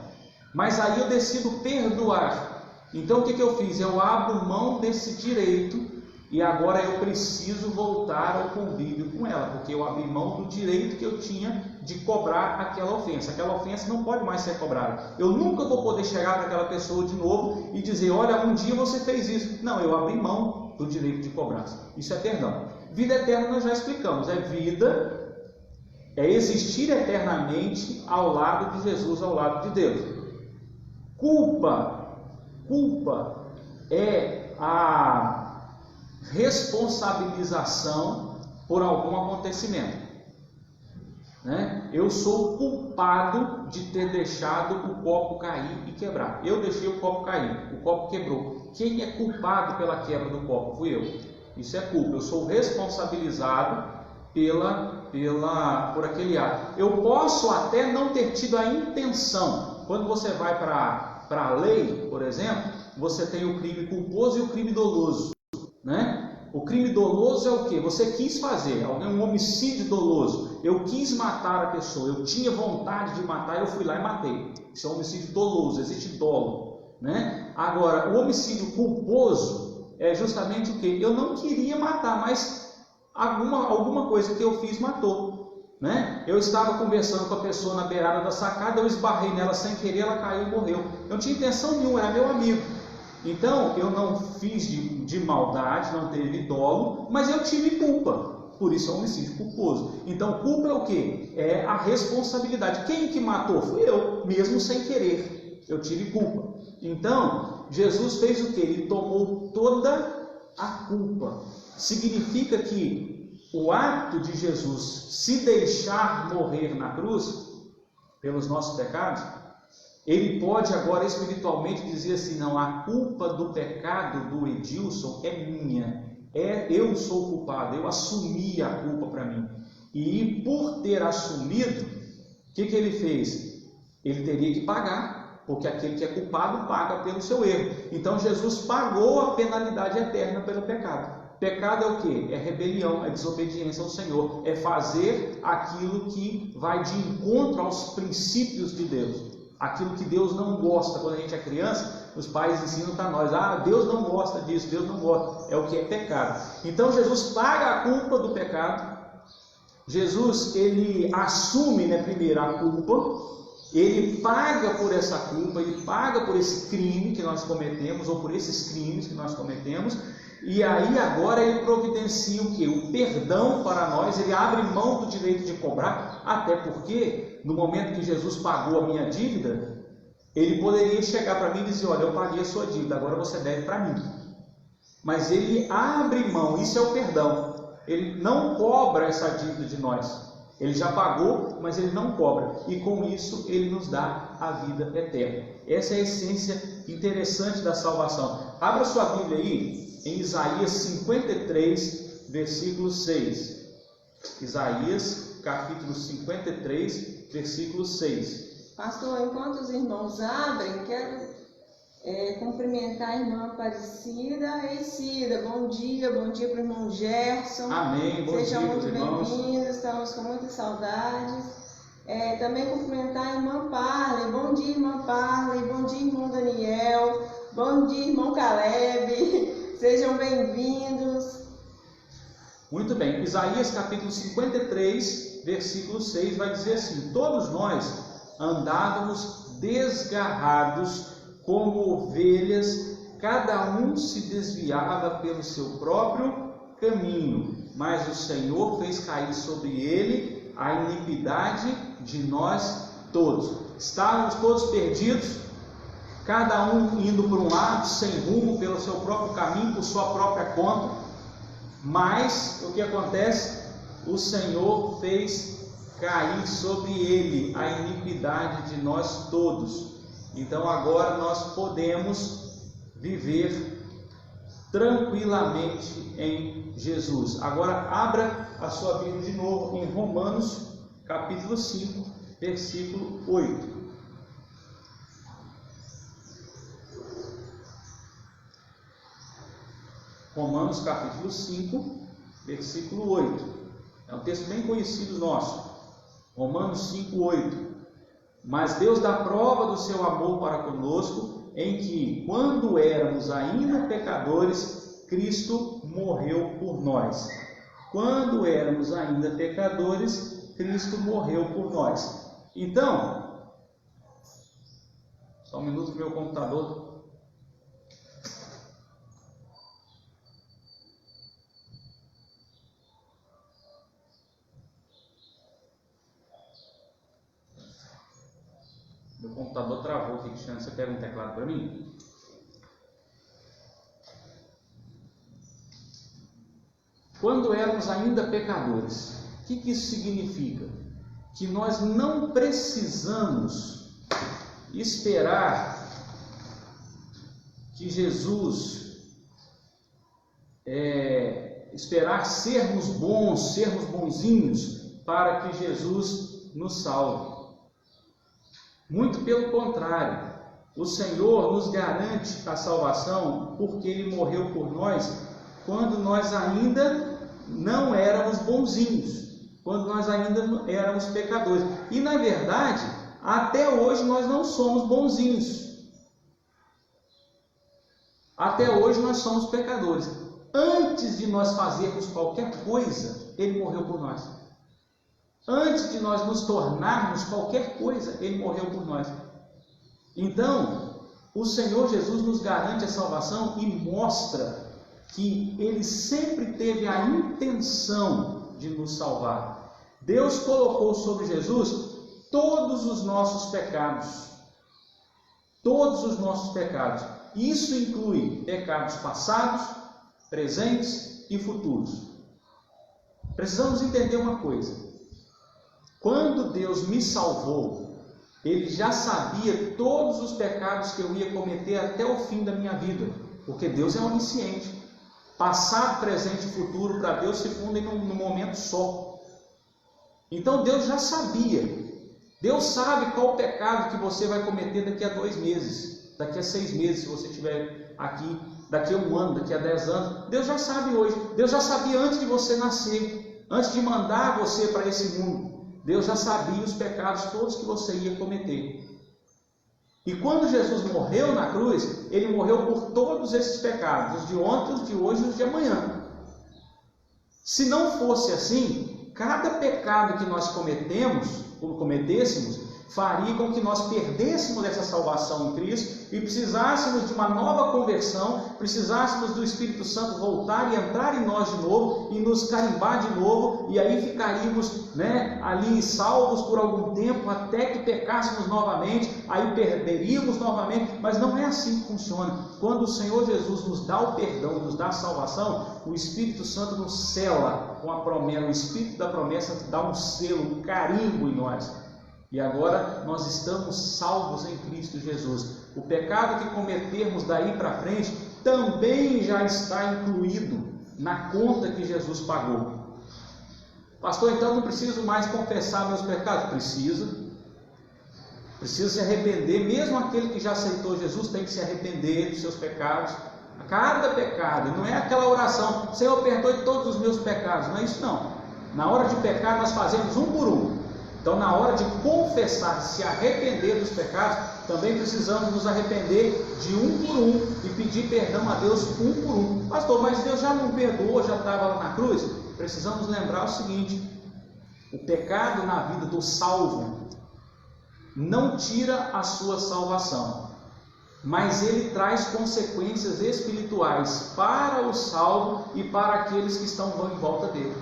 Mas aí eu decido perdoar. Então o que eu fiz? Eu abro mão desse direito e agora eu preciso voltar ao convívio com ela, porque eu abri mão do direito que eu tinha de cobrar aquela ofensa. Aquela ofensa não pode mais ser cobrada. Eu nunca vou poder chegar para aquela pessoa de novo e dizer: olha, um dia você fez isso. Não, eu abri mão do direito de cobrança. Isso é perdão. Vida eterna nós já explicamos. É vida, é existir eternamente ao lado de Jesus, ao lado de Deus. Culpa é a responsabilização por algum acontecimento, né? Eu sou culpado de ter deixado o copo cair e quebrar. Eu deixei o copo cair, o copo quebrou. Quem é culpado pela quebra do copo? Fui eu. Isso é culpa. Eu sou responsabilizado por aquele ato. Eu posso até não ter tido a intenção. Quando você vai para a lei, por exemplo, você tem o crime culposo e o crime doloso. Né? O crime doloso é o que? Você quis fazer, um homicídio doloso. Eu quis matar a pessoa, eu tinha vontade de matar, eu fui lá e matei. Isso é um homicídio doloso, existe dolo. Né? Agora, o homicídio culposo é justamente o que? Eu não queria matar, mas alguma coisa que eu fiz matou. Né? Eu estava conversando com a pessoa na beirada da sacada, eu esbarrei nela sem querer, ela caiu e morreu. Eu não tinha intenção nenhuma, era meu amigo. Então, eu não fiz de maldade, não teve dolo, mas eu tive culpa. Por isso é um homicídio culposo. Então, culpa é o quê? É a responsabilidade. Quem que matou? Fui eu, mesmo sem querer. Eu tive culpa. Então, Jesus fez o quê? Ele tomou toda a culpa. significa que o ato de Jesus se deixar morrer na cruz pelos nossos pecados, ele pode agora espiritualmente dizer assim: não, a culpa do pecado do Edilson é minha, eu sou o culpado, eu assumi a culpa para mim. E por ter assumido, o que ele fez? Ele teria que pagar, porque aquele que é culpado paga pelo seu erro. Então Jesus pagou a penalidade eterna pelo pecado. Pecado é o quê? É rebelião, é desobediência ao Senhor, é fazer aquilo que vai de encontro aos princípios de Deus, aquilo que Deus não gosta. Quando a gente é criança, os pais ensinam para nós: Deus não gosta disso, Deus não gosta, é o que é pecado. Então Jesus paga a culpa do pecado. Jesus, ele assume, primeiro a culpa, ele paga por essa culpa, ele paga por esse crime que nós cometemos, ou por esses crimes que nós cometemos, e aí agora ele providencia o quê? O perdão para nós, ele abre mão do direito de cobrar, até porque no momento que Jesus pagou a minha dívida, ele poderia chegar para mim e dizer: olha, eu paguei a sua dívida, agora você deve para mim. Mas ele abre mão, isso é o perdão. Ele não cobra essa dívida de nós. Ele já pagou, mas ele não cobra. E com isso ele nos dá a vida eterna. Essa é a essência interessante da salvação. Abra sua Bíblia aí em Isaías 53, versículo 6. Isaías, capítulo 53, versículo 6.
Pastor, enquanto os irmãos abrem, quero cumprimentar a irmã Aparecida e Cida. Bom dia para o irmão Gerson.
Amém, bom
Sejam
dia,
muito
irmãos.
bem-vindos, estamos com muitas saudades. Também cumprimentar a irmã Parley. Bom dia, irmã Parley. Bom dia, irmão Daniel. Bom dia, irmão Caleb. Sejam bem-vindos.
Muito bem, Isaías capítulo 53, versículo 6 vai dizer assim: todos nós andávamos desgarrados como ovelhas, cada um se desviava pelo seu próprio caminho, mas o Senhor fez cair sobre ele a iniquidade de nós todos. Estávamos todos perdidos, cada um indo por um lado, sem rumo, pelo seu próprio caminho, por sua própria conta. Mas o que acontece? O Senhor fez cair sobre ele a iniquidade de nós todos. Então agora nós podemos viver tranquilamente em Jesus. Agora abra a sua Bíblia de novo em Romanos capítulo 5, versículo 8. Romanos capítulo 5, versículo 8. É um texto bem conhecido nosso. Romanos 5, 8. Mas Deus dá prova do seu amor para conosco, em que, quando éramos ainda pecadores, Cristo morreu por nós. Quando éramos ainda pecadores, Cristo morreu por nós. Então, só um minuto que meu computador... Meu computador travou aqui, Cristiano. Você pega um teclado para mim? Quando éramos ainda pecadores, o que isso significa? Que nós não precisamos esperar que Jesus, esperar sermos bons, sermos bonzinhos, para que Jesus nos salve. Muito pelo contrário, o Senhor nos garante a salvação porque Ele morreu por nós quando nós ainda não éramos bonzinhos, quando nós ainda éramos pecadores. E na verdade, até hoje nós não somos bonzinhos. Até hoje nós somos pecadores. Antes de nós fazermos qualquer coisa, Ele morreu por nós. Antes de nós nos tornarmos qualquer coisa, Ele morreu por nós. Então, o Senhor Jesus nos garante a salvação e mostra que Ele sempre teve a intenção de nos salvar. Deus colocou sobre Jesus todos os nossos pecados. Todos os nossos pecados. Isso inclui pecados passados, presentes e futuros. Precisamos entender uma coisa. Quando Deus me salvou, Ele já sabia todos os pecados que eu ia cometer até o fim da minha vida, porque Deus é onisciente. Passado, presente e futuro para Deus se fundem num momento só. Então Deus já sabia. Deus sabe qual o pecado que você vai cometer daqui a 2 meses, daqui a 6 meses, se você estiver aqui, daqui a 1 ano, daqui a 10 anos. Deus já sabe hoje. Deus já sabia antes de você nascer, antes de mandar você para esse mundo. Deus já sabia os pecados todos que você ia cometer. E quando Jesus morreu na cruz, Ele morreu por todos esses pecados, os de ontem, os de hoje e os de amanhã. Se não fosse assim, cada pecado que nós cometêssemos, faria com que nós perdêssemos essa salvação em Cristo e precisássemos de uma nova conversão, precisássemos do Espírito Santo voltar e entrar em nós de novo e nos carimbar de novo, e aí ficaríamos ali salvos por algum tempo até que pecássemos novamente, aí perderíamos novamente, mas não é assim que funciona. Quando o Senhor Jesus nos dá o perdão, nos dá a salvação, o Espírito Santo nos sela com a promessa, o Espírito da promessa dá um selo, um carimbo em nós. E agora nós estamos salvos em Cristo Jesus. O pecado que cometermos daí para frente também já está incluído na conta que Jesus pagou. Pastor, então não preciso mais confessar meus pecados? Precisa se arrepender. Mesmo aquele que já aceitou Jesus tem que se arrepender dos seus pecados. Cada pecado, não é aquela oração, Senhor, perdoe todos os meus pecados. Não é isso não. Na hora de pecar nós fazemos um por um. Então, na hora de confessar, se arrepender dos pecados, também precisamos nos arrepender de um por um e pedir perdão a Deus um por um. Pastor, mas Deus já não perdoou, já estava lá na cruz? Precisamos lembrar o seguinte: o pecado na vida do salvo não tira a sua salvação, mas ele traz consequências espirituais para o salvo e para aqueles que estão em volta dele.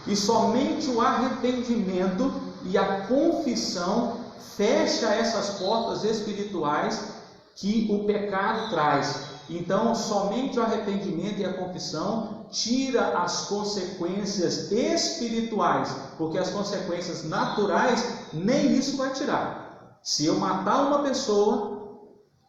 E somente o arrependimento e a confissão fecha essas portas espirituais que o pecado traz. Então, somente o arrependimento e a confissão tira as consequências espirituais, porque as consequências naturais nem isso vai tirar. Se eu matar uma pessoa,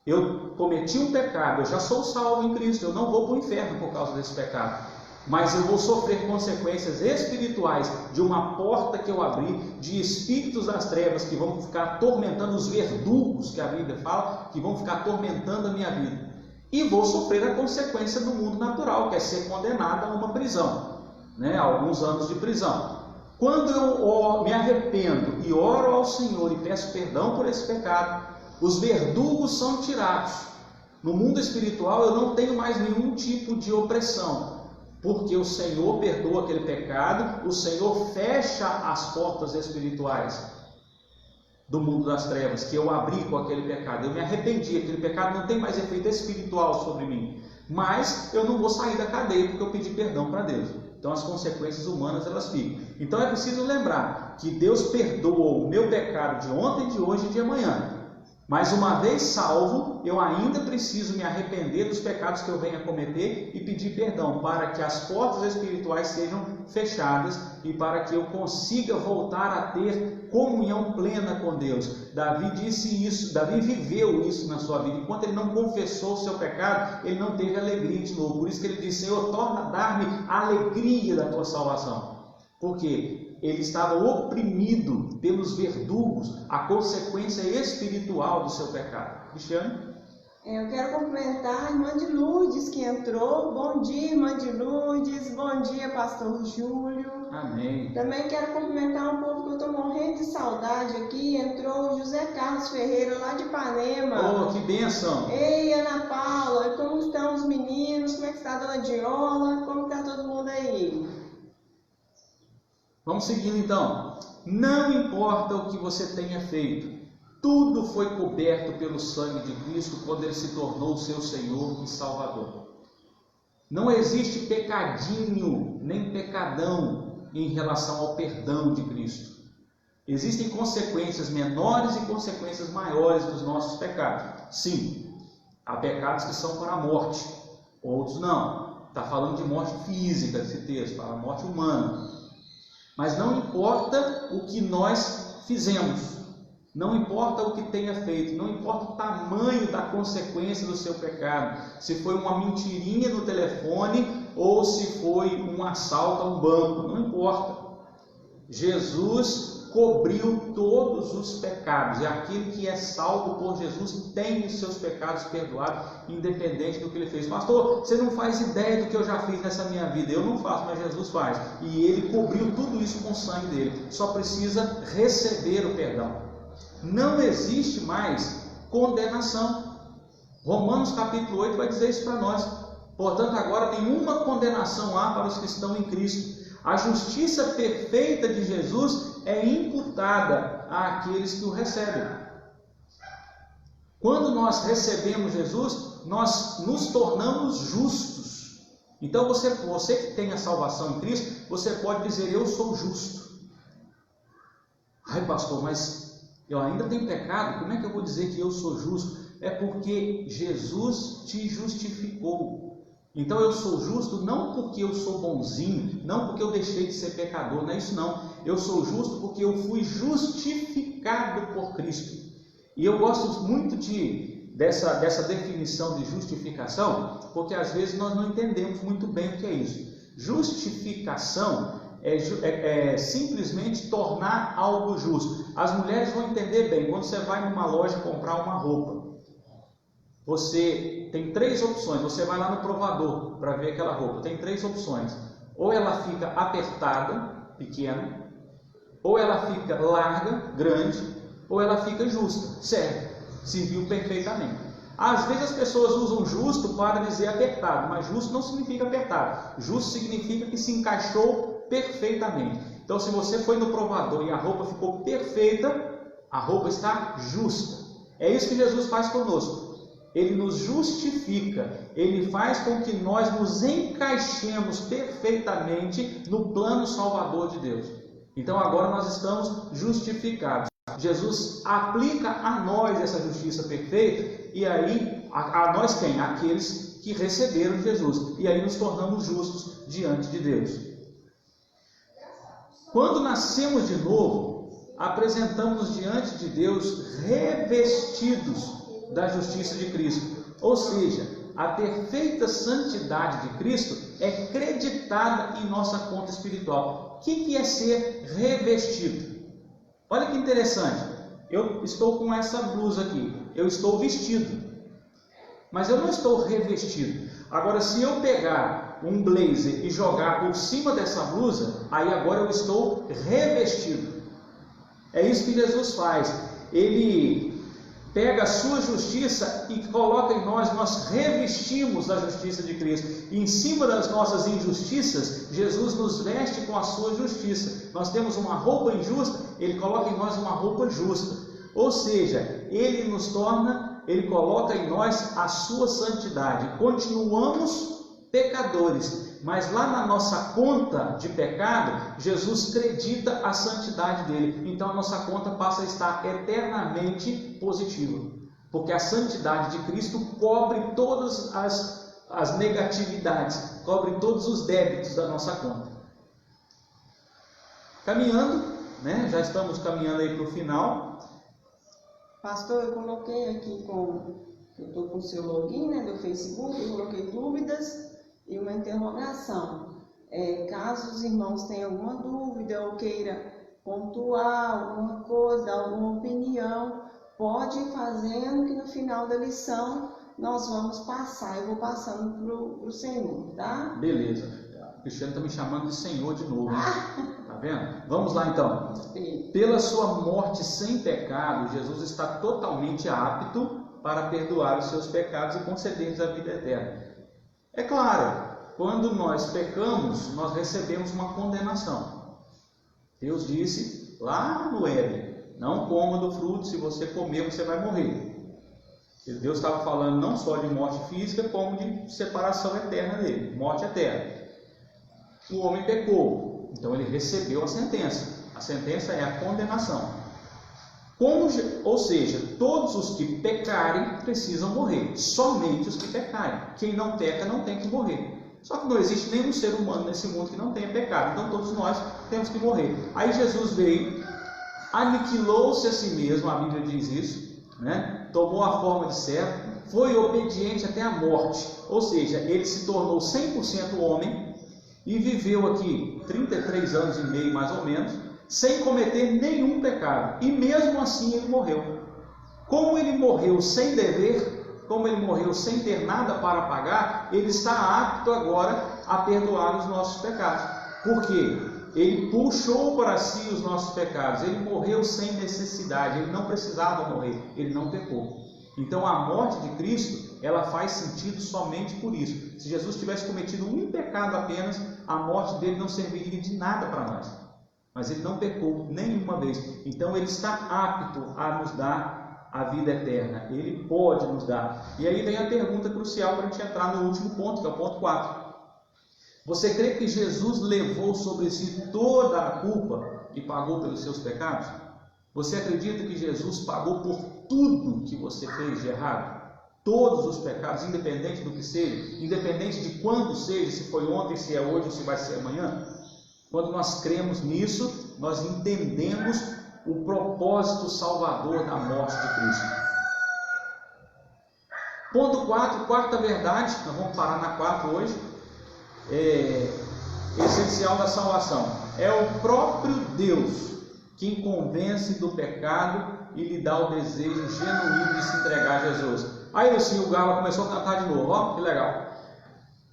eu cometi um pecado, eu já sou salvo em Cristo, eu não vou para o inferno por causa desse pecado. Mas eu vou sofrer consequências espirituais de uma porta que eu abri, de espíritos das trevas que vão ficar atormentando, os verdugos que a Bíblia fala, que vão ficar atormentando a minha vida. E vou sofrer a consequência do mundo natural, que é ser condenado a uma prisão, a alguns anos de prisão. Quando eu me arrependo e oro ao Senhor e peço perdão por esse pecado, os verdugos são tirados. No mundo espiritual eu não tenho mais nenhum tipo de opressão, porque o Senhor perdoa aquele pecado, o Senhor fecha as portas espirituais do mundo das trevas, que eu abri com aquele pecado. Eu me arrependi, aquele pecado não tem mais efeito espiritual sobre mim, mas eu não vou sair da cadeia porque eu pedi perdão para Deus. Então as consequências humanas elas ficam. Então é preciso lembrar que Deus perdoou o meu pecado de ontem, de hoje e de amanhã. Mas uma vez salvo, eu ainda preciso me arrepender dos pecados que eu venha a cometer e pedir perdão, para que as portas espirituais sejam fechadas e para que eu consiga voltar a ter comunhão plena com Deus. Davi disse isso, Davi viveu isso na sua vida. Enquanto ele não confessou o seu pecado, ele não teve alegria de novo. Por isso que ele disse: Senhor, torna a dar-me a alegria da tua salvação. Por quê? Ele estava oprimido pelos verdugos, a consequência espiritual do seu pecado. Cristiane?
Eu quero cumprimentar a irmã de Lourdes que entrou. Bom dia, irmã de Lourdes. Bom dia, pastor Júlio.
Amém.
Também quero cumprimentar um povo que eu estou morrendo de saudade aqui. Entrou o José Carlos Ferreira, lá de Ipanema.
Oh, que bênção.
Ei, Ana Paula, como estão os meninos? Como é que está a dona Diola? Como está todo mundo aí?
Vamos seguindo então. Não importa o que você tenha feito, tudo foi coberto pelo sangue de Cristo quando Ele se tornou o seu Senhor e Salvador. Não existe pecadinho nem pecadão em relação ao perdão de Cristo. Existem consequências menores e consequências maiores dos nossos pecados. Sim, há pecados que são para a morte, outros não. está falando de morte física esse texto, fala morte humana. Mas não importa o que nós fizemos, não importa o que tenha feito, não importa o tamanho da consequência do seu pecado, se foi uma mentirinha no telefone ou se foi um assalto a um banco, não importa. Jesus cobriu todos os pecados, e aquele que é salvo por Jesus tem os seus pecados perdoados, independente do que ele fez. Pastor, você não faz ideia do que eu já fiz nessa minha vida. Eu não faço, mas Jesus faz, e ele cobriu tudo isso com o sangue dele. Só precisa receber o perdão. Não existe mais condenação. Romanos capítulo 8 vai dizer isso para nós. Portanto, agora nenhuma condenação há para os que estão em Cristo. A justiça perfeita de Jesus é imputada àqueles que o recebem. Quando nós recebemos Jesus, nós nos tornamos justos. Então você que tem a salvação em Cristo, você pode dizer: eu sou justo. Ai, pastor, mas eu ainda tenho pecado, como é que eu vou dizer que eu sou justo? É porque Jesus te justificou. Então eu sou justo não porque eu sou bonzinho, não porque eu deixei de ser pecador, não é isso não. Eu sou justo porque eu fui justificado por Cristo. E eu gosto muito dessa definição de justificação, porque às vezes nós não entendemos muito bem o que é isso. Justificação é simplesmente tornar algo justo. As mulheres vão entender bem. Quando você vai numa loja comprar uma roupa, você tem 3 opções. Você vai lá no provador para ver aquela roupa. Tem 3 opções. Ou ela fica apertada, pequena, ou ela fica larga, grande, ou ela fica justa. Certo, serviu perfeitamente. Às vezes as pessoas usam justo para dizer apertado, mas justo não significa apertado. Justo significa que se encaixou perfeitamente. Então, se você foi no provador e a roupa ficou perfeita, a roupa está justa. É isso que Jesus faz conosco. Ele nos justifica, ele faz com que nós nos encaixemos perfeitamente no plano salvador de Deus. Então agora nós estamos justificados. Jesus aplica a nós essa justiça perfeita, e aí a nós quem? Aqueles que receberam Jesus. E aí nos tornamos justos diante de Deus. Quando nascemos de novo, apresentamos diante de Deus revestidos da justiça de Cristo, ou seja, a perfeita santidade de Cristo é creditada em nossa conta espiritual. O que é ser revestido? Olha que interessante, eu estou com essa blusa aqui, eu estou vestido, mas eu não estou revestido. Agora, se eu pegar um blazer e jogar por cima dessa blusa, aí agora eu estou revestido. É isso que Jesus faz. Ele pega a sua justiça e coloca em nós, nós revestimos da justiça de Cristo. E em cima das nossas injustiças, Jesus nos veste com a sua justiça. Nós temos uma roupa injusta, ele coloca em nós uma roupa justa. Ou seja, ele coloca em nós a sua santidade. Continuamos pecadores, mas lá na nossa conta de pecado, Jesus credita a santidade dele. Então a nossa conta passa a estar eternamente positiva, porque a santidade de Cristo cobre todas as negatividades, cobre todos os débitos da nossa conta. Caminhando, né? Já estamos caminhando aí para o final.
Pastor, eu coloquei aqui eu estou com o seu login, né, do Facebook, eu coloquei dúvidas e uma interrogação. Caso os irmãos tenham alguma dúvida ou queira pontuar alguma coisa, dar alguma opinião, pode ir fazendo, que no final da lição nós vamos passar. Eu vou passando para o Senhor, tá?
Beleza. O Cristiano está me chamando de Senhor de novo. Tá vendo? Vamos lá então. Pela sua morte sem pecado, Jesus está totalmente apto para perdoar os seus pecados e conceder-nos a vida eterna. É claro, quando nós pecamos, nós recebemos uma condenação. Deus disse lá no Éden: não coma do fruto, se você comer você vai morrer. Deus estava falando não só de morte física, como de separação eterna dele, morte eterna. O homem pecou, então ele recebeu a sentença. A sentença é a condenação. Ou seja, todos os que pecarem precisam morrer. Somente os que pecarem. Quem não peca não tem que morrer. Só que não existe nenhum ser humano nesse mundo que não tenha pecado, então todos nós temos que morrer. Aí Jesus veio, aniquilou-se a si mesmo, a Bíblia diz isso, né? Tomou a forma de servo, foi obediente até a morte, ou seja, ele se tornou 100% homem e viveu aqui 33 anos e meio mais ou menos, sem cometer nenhum pecado, e mesmo assim ele morreu. Como ele morreu sem dever, como ele morreu sem ter nada para pagar, ele está apto agora a perdoar os nossos pecados. Por quê? Ele puxou para si os nossos pecados, ele morreu sem necessidade, ele não precisava morrer, ele não pecou. Então a morte de Cristo, ela faz sentido somente por isso. Se Jesus tivesse cometido um pecado apenas, a morte dele não serviria de nada para nós. Mas ele não pecou nenhuma vez, então ele está apto a nos dar a vida eterna, ele pode nos dar. E aí vem a pergunta crucial para a gente entrar no último ponto, que é o ponto 4. Você crê que Jesus levou sobre si toda a culpa e pagou pelos seus pecados? Você acredita que Jesus pagou por tudo que você fez de errado? Todos os pecados, independente do que seja, independente de quando seja, se foi ontem, se é hoje ou se vai ser amanhã? Quando nós cremos nisso, nós entendemos o propósito salvador da morte de Cristo. Ponto 4, quarta verdade, nós vamos parar na 4 hoje, essencial da salvação. É o próprio Deus quem convence do pecado e lhe dá o desejo genuíno de se entregar a Jesus. Aí assim o Galo começou a cantar de novo, ó, que legal.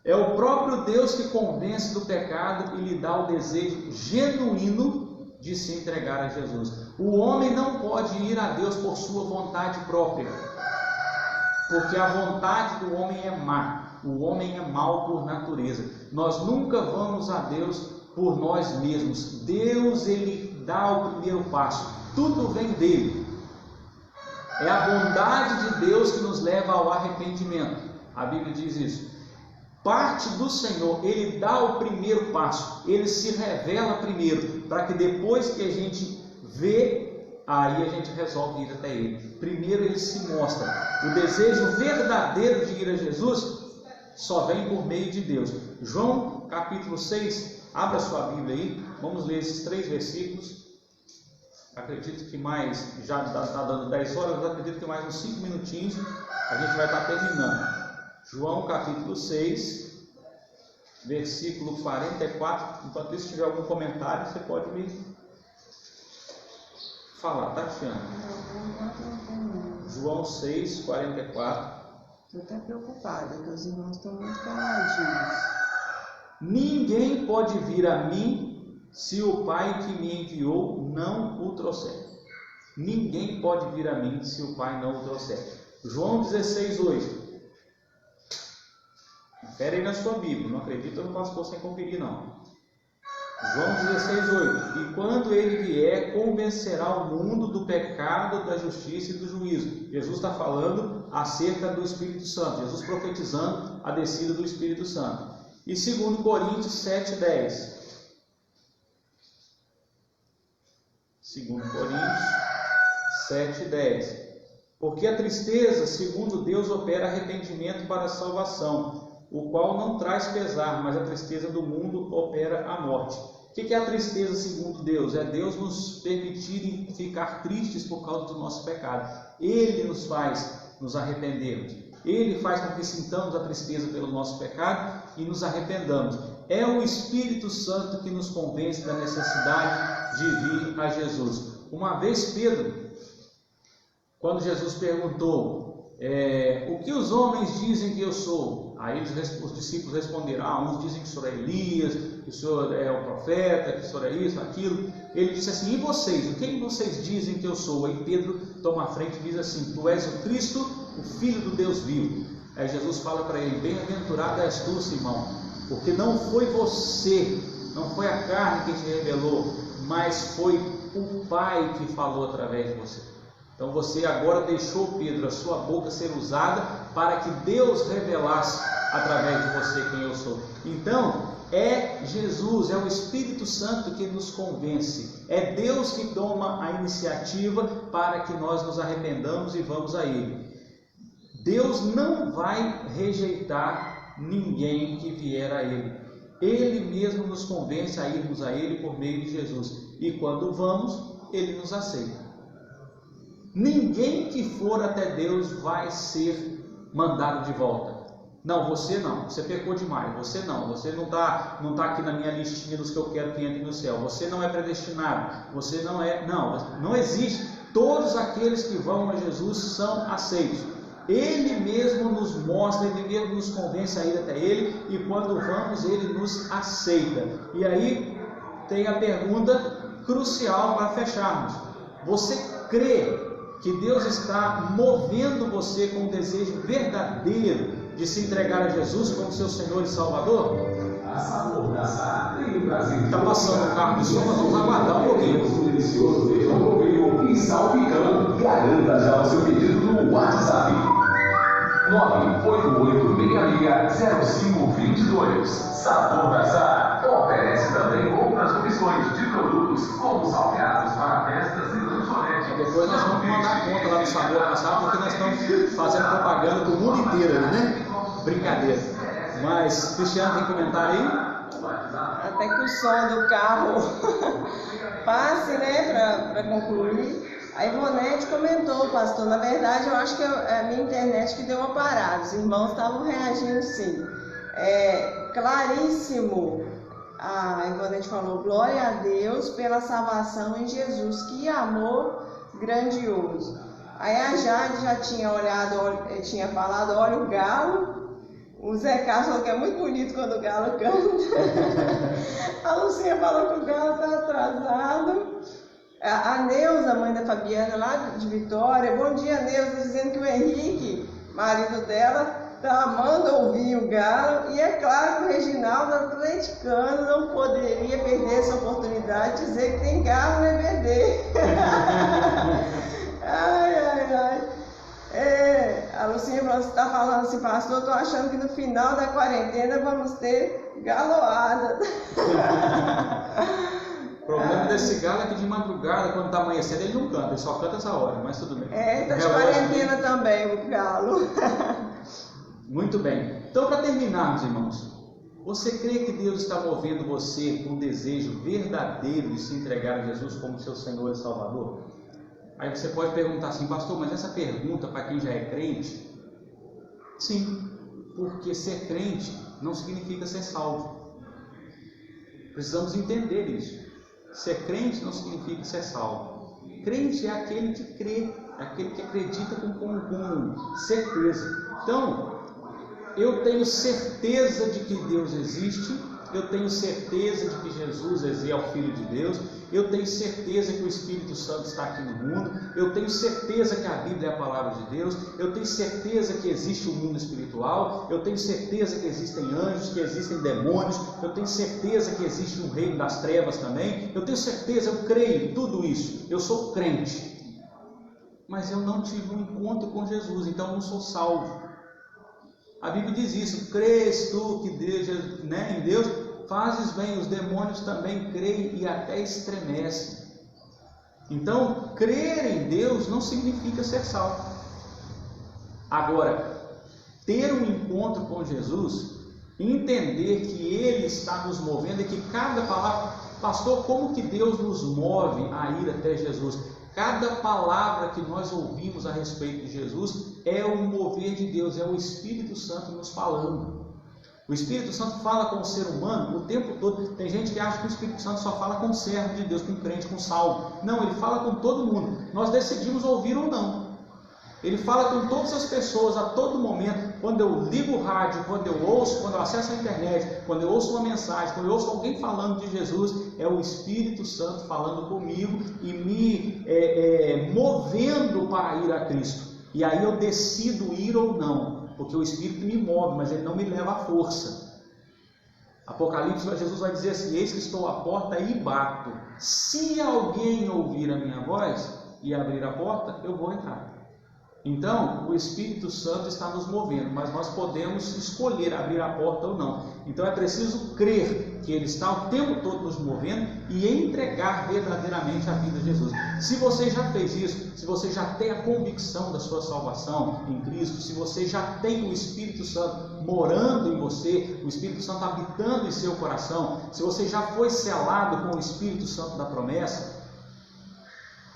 É o próprio Deus que convence do pecado e lhe dá o desejo genuíno de se entregar a Jesus. O homem não pode ir a Deus por sua vontade própria, porque a vontade do homem é má. O homem é mau por natureza. Nós nunca vamos a Deus por nós mesmos. Deus, ele dá o primeiro passo. Tudo vem dele. É a bondade de Deus que nos leva ao arrependimento. A Bíblia diz isso. Parte do Senhor, ele dá o primeiro passo, ele se revela primeiro, para que depois que a gente vê, aí a gente resolve ir até ele. Primeiro ele se mostra. O desejo verdadeiro de ir a Jesus só vem por meio de Deus. João capítulo 6, abra sua Bíblia aí, vamos ler esses 3 versículos. Acredito que mais, já está dando 10 horas, mas acredito que mais uns 5 minutinhos a gente vai estar terminando. João capítulo 6, versículo 44. Enquanto isso, se tiver algum comentário, você pode me falar, Tatiana. João 6, 44.
Estou até preocupada, que os irmãos estão muito caladinhos.
Ninguém pode vir a mim se o Pai que me enviou não o trouxer. Ninguém pode vir a mim se o Pai não o trouxer. João 16, 8. Espera aí na sua Bíblia, não acredita no pastor sem conferir não. João 16, 8. E quando ele vier, convencerá o mundo do pecado, da justiça e do juízo. Jesus está falando acerca do Espírito Santo, Jesus profetizando a descida do Espírito Santo. E 2 Coríntios 7, 10. 2 Coríntios 7, 10. Porque a tristeza, segundo Deus, opera arrependimento para a salvação, o qual não traz pesar, mas a tristeza do mundo opera a morte. O que é a tristeza segundo Deus? É Deus nos permitir ficar tristes por causa do nosso pecado. Ele nos faz nos arrependermos. Ele faz com que sintamos a tristeza pelo nosso pecado e nos arrependamos. É o Espírito Santo que nos convence da necessidade de vir a Jesus. Uma vez Pedro, quando Jesus perguntou, o que os homens dizem que eu sou? Aí os discípulos responderam, uns dizem que o senhor é Elias, que o senhor é o profeta, que o senhor é isso, aquilo. Ele disse assim, e vocês? O que vocês dizem que eu sou? Aí Pedro toma a frente e diz assim, tu és o Cristo, o Filho do Deus vivo. Aí Jesus fala para ele, bem-aventurado és tu, Simão, porque não foi você, não foi a carne que te revelou, mas foi o Pai que falou através de você. Então você agora deixou, Pedro, a sua boca ser usada para que Deus revelasse através de você quem eu sou. Então, é Jesus, é o Espírito Santo que nos convence. É Deus que toma a iniciativa para que nós nos arrependamos e vamos a Ele. Deus não vai rejeitar ninguém que vier a Ele. Ele mesmo nos convence a irmos a Ele por meio de Jesus. E quando vamos, Ele nos aceita. Ninguém que for até Deus vai ser mandado de volta. Não, você não, você pecou demais. Você não está aqui na minha listinha dos que eu quero que entre no céu. Você não é predestinado. Você não é. Não existe. Todos aqueles que vão a Jesus são aceitos. Ele mesmo nos mostra, Ele mesmo nos convence a ir até Ele, e quando vamos, Ele nos aceita. E aí tem a pergunta crucial para fecharmos. Você crê que Deus está movendo você com um desejo verdadeiro de se entregar a Jesus como seu Senhor e Salvador? Está passando o carro de som, nós vamos aguardar um pouquinho.
Delicioso feijão cobriu e salpicão. Garanta já o seu pedido no WhatsApp 988660522. Sabor da Sá oferece também outras opções de produtos como salgados para festas e lanchonetes.
Depois nós vamos mandar conta lá do Sabor da Sá, porque nós estamos fazendo propaganda para o mundo inteiro, né? Brincadeira. Mas, Cristiano, tem comentário aí?
Até que o som do carro passe, né, para concluir. A Ivonete comentou, pastor, na verdade eu acho que é a minha internet que deu uma parada, os irmãos estavam reagindo sim. Claríssimo, a Ivonete falou, glória a Deus pela salvação em Jesus, que amor grandioso. Aí a Jade já tinha falado, olha o galo. O Zé Carlos falou que é muito bonito quando o galo canta. A Lucinha falou que o galo está atrasado. A Neuza, mãe da Fabiana, lá de Vitória. Bom dia, Neuza, dizendo que o Henrique, marido dela, está amando ouvir o galo. E é claro que o Reginaldo, atleticano, não poderia perder essa oportunidade de dizer que tem galo no EBD. A Lucinha está falando assim, pastor, estou achando que no final da quarentena vamos ter galoada.
O problema desse galo é que de madrugada, quando está amanhecendo, ele não canta, ele só canta essa hora, mas tudo bem.
Está de quarentena também o galo.
Muito bem. Então, para terminarmos, irmãos, você crê que Deus está movendo você com um desejo verdadeiro de se entregar a Jesus como seu Senhor e Salvador? Aí você pode perguntar assim, pastor, mas essa pergunta para quem já é crente? Sim, porque ser crente não significa ser salvo. Precisamos entender isso. Ser crente não significa ser salvo. Crente é aquele que crê, é aquele que acredita com certeza. Então, eu tenho certeza de que Deus existe, eu tenho certeza de que Jesus é o Filho de Deus, eu tenho certeza que o Espírito Santo está aqui no mundo, eu tenho certeza que a Bíblia é a palavra de Deus, eu tenho certeza que existe o mundo espiritual, eu tenho certeza que existem anjos, que existem demônios, eu tenho certeza que existe um reino das trevas também, eu tenho certeza, eu creio em tudo isso, eu sou crente, mas eu não tive um encontro com Jesus, então eu não sou salvo. A Bíblia diz isso, crês tu que Deus, em Deus, fazes bem, os demônios também creem e até estremecem. Então, crer em Deus não significa ser salvo. Agora, ter um encontro com Jesus, entender que Ele está nos movendo e que cada palavra, pastor, como que Deus nos move a ir até Jesus? Cada palavra que nós ouvimos a respeito de Jesus é o mover de Deus, é o Espírito Santo nos falando. O Espírito Santo fala com o ser humano o tempo todo. Tem gente que acha que o Espírito Santo só fala com o servo de Deus, com o crente, com o salvo. Não, ele fala com todo mundo. Nós decidimos ouvir ou não. Ele fala com todas as pessoas a todo momento. Quando eu ligo o rádio, quando eu ouço, quando eu acesso a internet, quando eu ouço uma mensagem, quando eu ouço alguém falando de Jesus, é o Espírito Santo falando comigo e me movendo para ir a Cristo. E aí eu decido ir ou não, porque o Espírito me move, mas ele não me leva à força. Apocalipse, Jesus vai dizer assim, eis que estou à porta e bato. Se alguém ouvir a minha voz e abrir a porta, eu vou entrar. Então, o Espírito Santo está nos movendo, mas nós podemos escolher abrir a porta ou não. Então, é preciso crer que Ele está o tempo todo nos movendo e entregar verdadeiramente a vida de Jesus. Se você já fez isso, se você já tem a convicção da sua salvação em Cristo, se você já tem o Espírito Santo morando em você, o Espírito Santo habitando em seu coração, se você já foi selado com o Espírito Santo da promessa,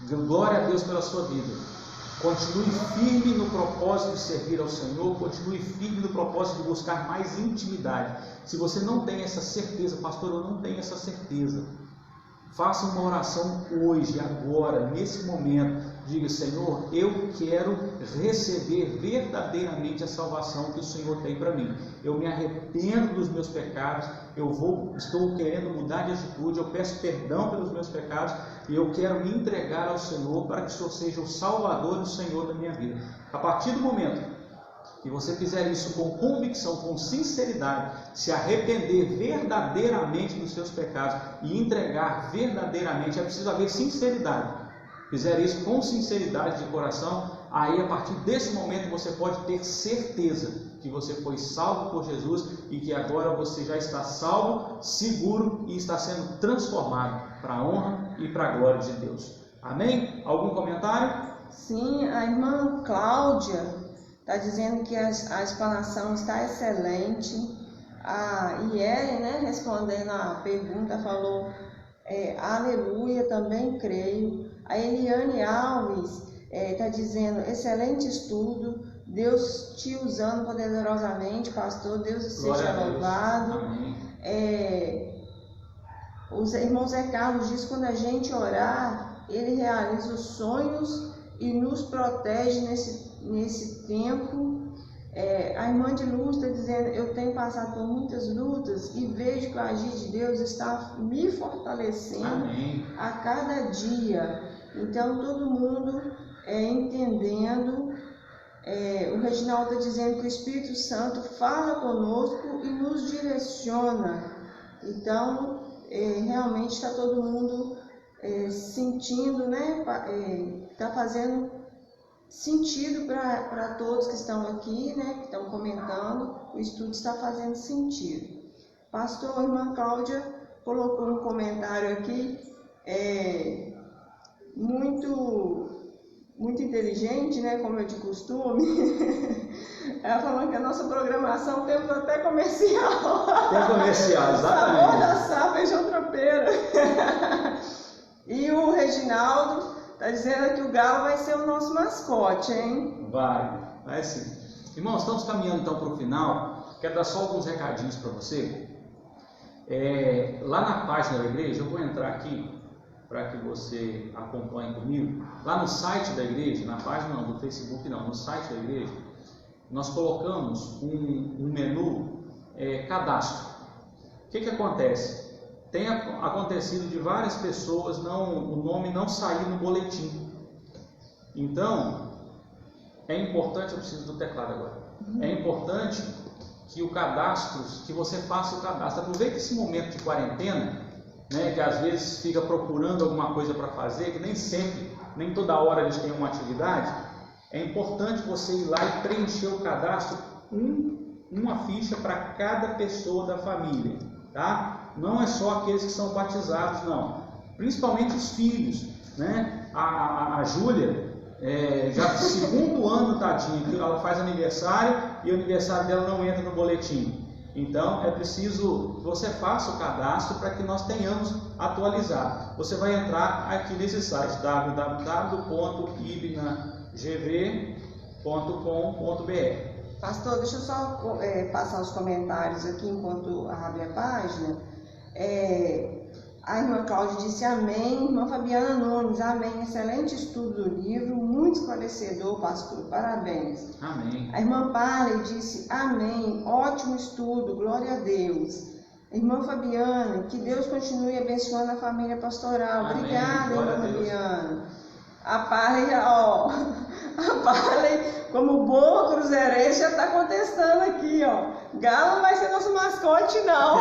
glória a Deus pela sua vida. Continue firme no propósito de servir ao Senhor, continue firme no propósito de buscar mais intimidade. Se você não tem essa certeza, pastor, eu não tenho essa certeza, faça uma oração hoje, agora, nesse momento. Diga: Senhor, eu quero receber verdadeiramente a salvação que o Senhor tem para mim. Eu me arrependo dos meus pecados, estou querendo mudar de atitude, eu peço perdão pelos meus pecados e eu quero me entregar ao Senhor para que o Senhor seja o Salvador e o Senhor da minha vida. A partir do momento que você fizer isso com convicção, com sinceridade, se arrepender verdadeiramente dos seus pecados e entregar verdadeiramente, é preciso haver sinceridade. Fizer isso com sinceridade de coração, aí a partir desse momento você pode ter certeza que você foi salvo por Jesus e que agora você já está salvo, seguro e está sendo transformado para a honra e para a glória de Deus. Amém? Algum comentário?
Sim, a irmã Cláudia está dizendo que a explanação está excelente. A Iele, respondendo a pergunta, falou: aleluia, também creio. A Eliane Alves está dizendo: excelente estudo, Deus te usando poderosamente, pastor, Deus seja louvado. O irmão Zé Carlos diz: quando a gente orar, ele realiza os sonhos e nos protege nesse tempo. A irmã de Luz está dizendo: eu tenho passado por muitas lutas e vejo que o agir de Deus está me fortalecendo a cada dia. Então, todo mundo entendendo. O Reginaldo está dizendo que o Espírito Santo fala conosco e nos direciona. Então, realmente está todo mundo sentindo, está fazendo sentido para todos que estão aqui, que estão comentando. O estudo está fazendo sentido. Pastor, a irmã Cláudia colocou um comentário aqui, muito inteligente, como é de costume. Ela falou que a nossa programação temos até comercial.
Tem comercial, exatamente.
Sabor da Sá, feijão tropeiro. E o Reginaldo está dizendo que o galo vai ser o nosso mascote, hein?
Vai sim. Irmãos, estamos caminhando então para o final. Quero dar só alguns recadinhos para você. Lá na página da igreja, eu vou entrar aqui para que você acompanhe comigo. Lá no site da igreja, na página não, do Facebook não, no site da igreja, nós colocamos um menu cadastro. O que acontece? Tem acontecido de várias pessoas o nome não sair no boletim. Então, é importante, eu preciso do teclado agora, é importante que você faça o cadastro. Aproveite esse momento de quarentena, que às vezes fica procurando alguma coisa para fazer, que nem toda hora a gente tem uma atividade. É importante você ir lá e preencher o cadastro, uma ficha para cada pessoa da família, tá? Não é só aqueles que são batizados, não. Principalmente os filhos, A Júlia, já segundo ano, tadinha, que ela faz aniversário e o aniversário dela não entra no boletim. Então, é preciso que você faça o cadastro para que nós tenhamos atualizado. Você vai entrar aqui nesse site, www.ibnagv.com.br.
Pastor, deixa eu só passar os comentários aqui enquanto abre a página. A irmã Cláudia disse amém. Irmã Fabiana Nunes, amém. Excelente estudo do livro, muito esclarecedor, pastor. Parabéns.
Amém.
A irmã Parley disse amém. Ótimo estudo, glória a Deus. Irmã Fabiana, que Deus continue abençoando a família pastoral.
Amém.
Obrigada,
glória
irmã Fabiana. A Parley, como boa cruzeirense, já está contestando aqui, Galo não vai ser nosso mascote, não.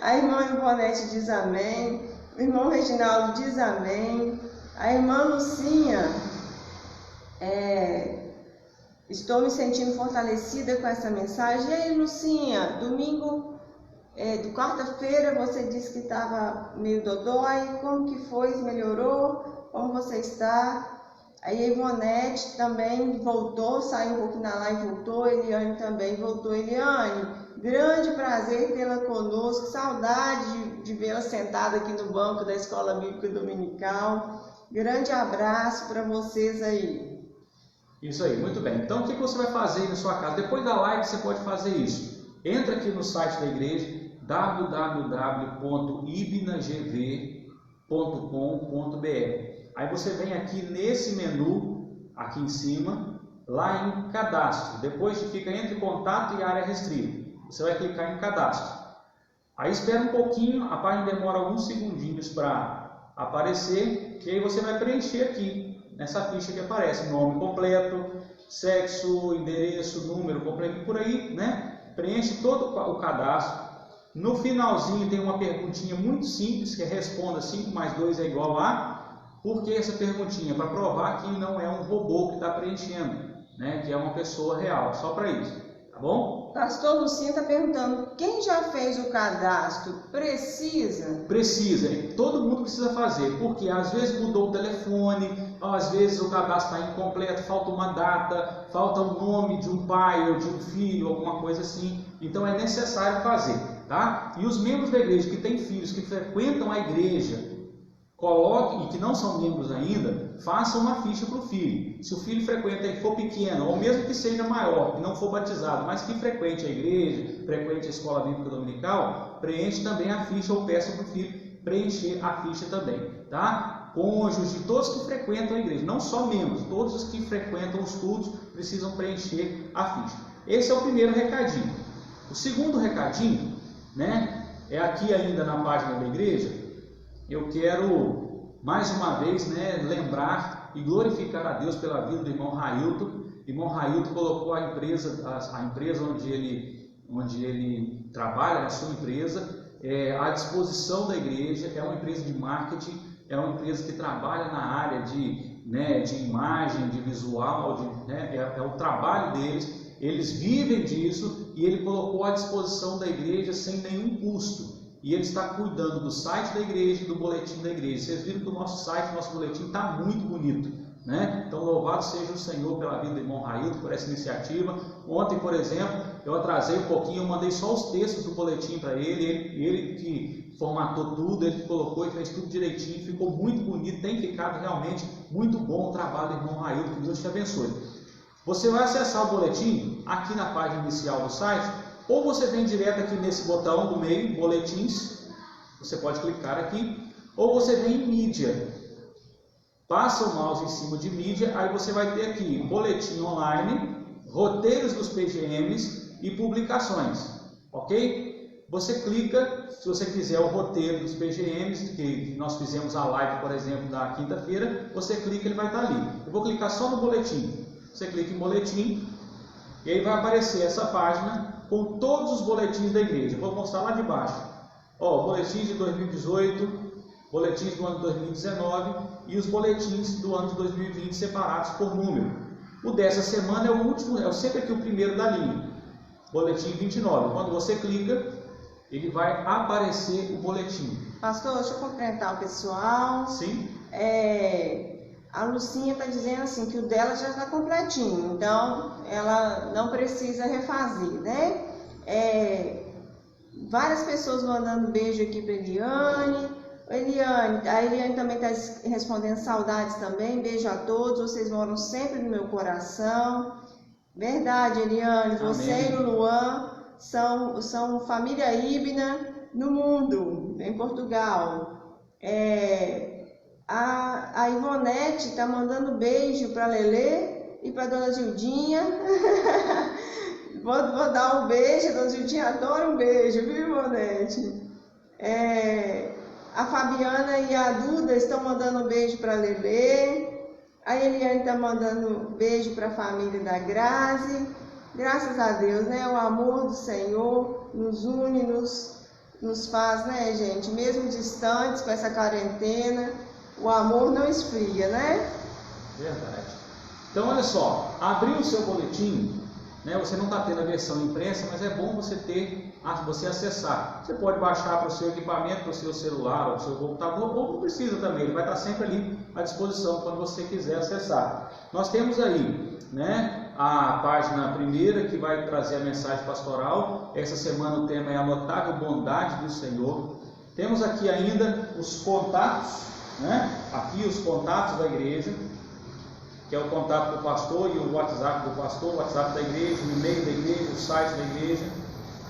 A irmã Ivonete diz amém. O irmão Reginaldo diz amém. A irmã Lucinha Estou me sentindo fortalecida com essa mensagem. E aí, Lucinha, domingo, quarta-feira, você disse que estava meio dodói. Como que foi? Melhorou? Como você está? Aí a Ivonete também voltou, saiu um pouquinho na live e voltou. Eliane também voltou. Eliane, grande prazer tê-la conosco. Saudade de vê-la sentada aqui no banco da Escola Bíblica Dominical. Grande abraço para vocês aí.
Isso aí, muito bem. Então, o que você vai fazer aí na sua casa? Depois da live, você pode fazer isso. Entra aqui no site da igreja, www.ibnagv.com.br. Aí você vem aqui nesse menu, aqui em cima, lá em cadastro. Depois fica entre contato e área restrita. Você vai clicar em cadastro. Aí espera um pouquinho, a página demora alguns segundinhos para aparecer, e aí você vai preencher aqui, nessa ficha que aparece, nome completo, sexo, endereço, número completo, por aí, né? Preenche todo o cadastro. No finalzinho tem uma perguntinha muito simples, que responda 5 mais 2 é igual a... Por que essa perguntinha? Para provar que não é um robô que está preenchendo, né? Que é uma pessoa real, só para isso, tá bom?
Pastor Lucinha está perguntando, quem já fez o cadastro precisa?
Precisa, todo mundo precisa fazer, porque às vezes mudou o telefone, às vezes o cadastro está incompleto, falta uma data, falta o nome de um pai ou de um filho, alguma coisa assim, então é necessário fazer, tá? E os membros da igreja que têm filhos, que frequentam a igreja, coloquem, e que não são membros ainda, façam uma ficha para o filho. Se o filho frequenta e for pequeno, ou mesmo que seja maior, que não for batizado, mas que frequente a igreja, frequente a escola bíblica dominical, preenche também a ficha ou peça para o filho preencher a ficha também, tá? Cônjuges, todos que frequentam a igreja, não só membros, todos os que frequentam os cultos precisam preencher a ficha. Esse é o primeiro recadinho. O segundo recadinho, né, é aqui ainda na página da igreja. Eu quero, mais uma vez, né, lembrar e glorificar a Deus pela vida do irmão Railton. Irmão Railton colocou a empresa onde ele trabalha, a sua empresa, à disposição da igreja. É uma empresa de marketing, é uma empresa que trabalha na área de imagem, de visual, é o trabalho deles. Eles vivem disso e ele colocou à disposição da igreja sem nenhum custo. E ele está cuidando do site da igreja e do boletim da igreja. Vocês viram que o nosso site, o nosso boletim está muito bonito, né? Então, louvado seja o Senhor pela vida do irmão Railton, por essa iniciativa. Ontem, por exemplo, eu atrasei um pouquinho, eu mandei só os textos do boletim para ele que formatou tudo, ele que colocou e fez tudo direitinho, ficou muito bonito, tem ficado realmente muito bom o trabalho do irmão Railton, que Deus te abençoe. Você vai acessar o boletim aqui na página inicial do site, ou você vem direto aqui nesse botão do meio, boletins, você pode clicar aqui, ou você vem em mídia, passa o mouse em cima de mídia, aí você vai ter aqui boletim online, roteiros dos PGMs e publicações, ok? Você clica, se você quiser o roteiro dos PGMs, que nós fizemos a live, por exemplo, na quinta-feira, você clica, ele vai estar ali. Eu vou clicar só no boletim, você clica em boletim, e aí vai aparecer essa página com todos os boletins da igreja. Vou mostrar lá de baixo. Ó, boletins de 2018, boletins do ano de 2019 e os boletins do ano de 2020 separados por número. O dessa semana é o último, é sempre aqui o primeiro da linha. Boletim 29. Quando você clica, ele vai aparecer o boletim.
Pastor, deixa eu cumprimentar o pessoal.
Sim.
A Lucinha está dizendo assim que o dela já está completinho, então ela não precisa refazer, né? Várias pessoas mandando beijo aqui para Eliane. A Eliane também está respondendo saudades também. Beijo a todos, vocês moram sempre no meu coração. Verdade, Eliane, você Amém. E o Luan são família Ibna no mundo, em Portugal. A Ivonete está mandando beijo para Lelê e para Dona Gildinha. vou dar um beijo, a Dona Gildinha adora um beijo, viu, Ivonete? A Fabiana e a Duda estão mandando um beijo para Lelê. A Eliane está mandando beijo para a família da Grazi. Graças a Deus, né? O amor do Senhor nos une, nos faz, né, gente? Mesmo distantes com essa quarentena, o amor não esfria, né?
Verdade. Então, olha só, abriu o seu boletim, né? Você não está tendo a versão impressa, mas é bom você acessar. Você pode baixar para o seu equipamento, para o seu celular, ou para o seu computador, ou não precisa também, ele vai estar sempre ali à disposição quando você quiser acessar. Nós temos aí, né, a página primeira que vai trazer a mensagem pastoral. Essa semana o tema é a notável bondade do Senhor. Temos aqui ainda os contatos, né? Aqui os contatos da igreja, que é o contato do pastor e o WhatsApp do pastor, o WhatsApp da igreja, o e-mail da igreja, o site da igreja.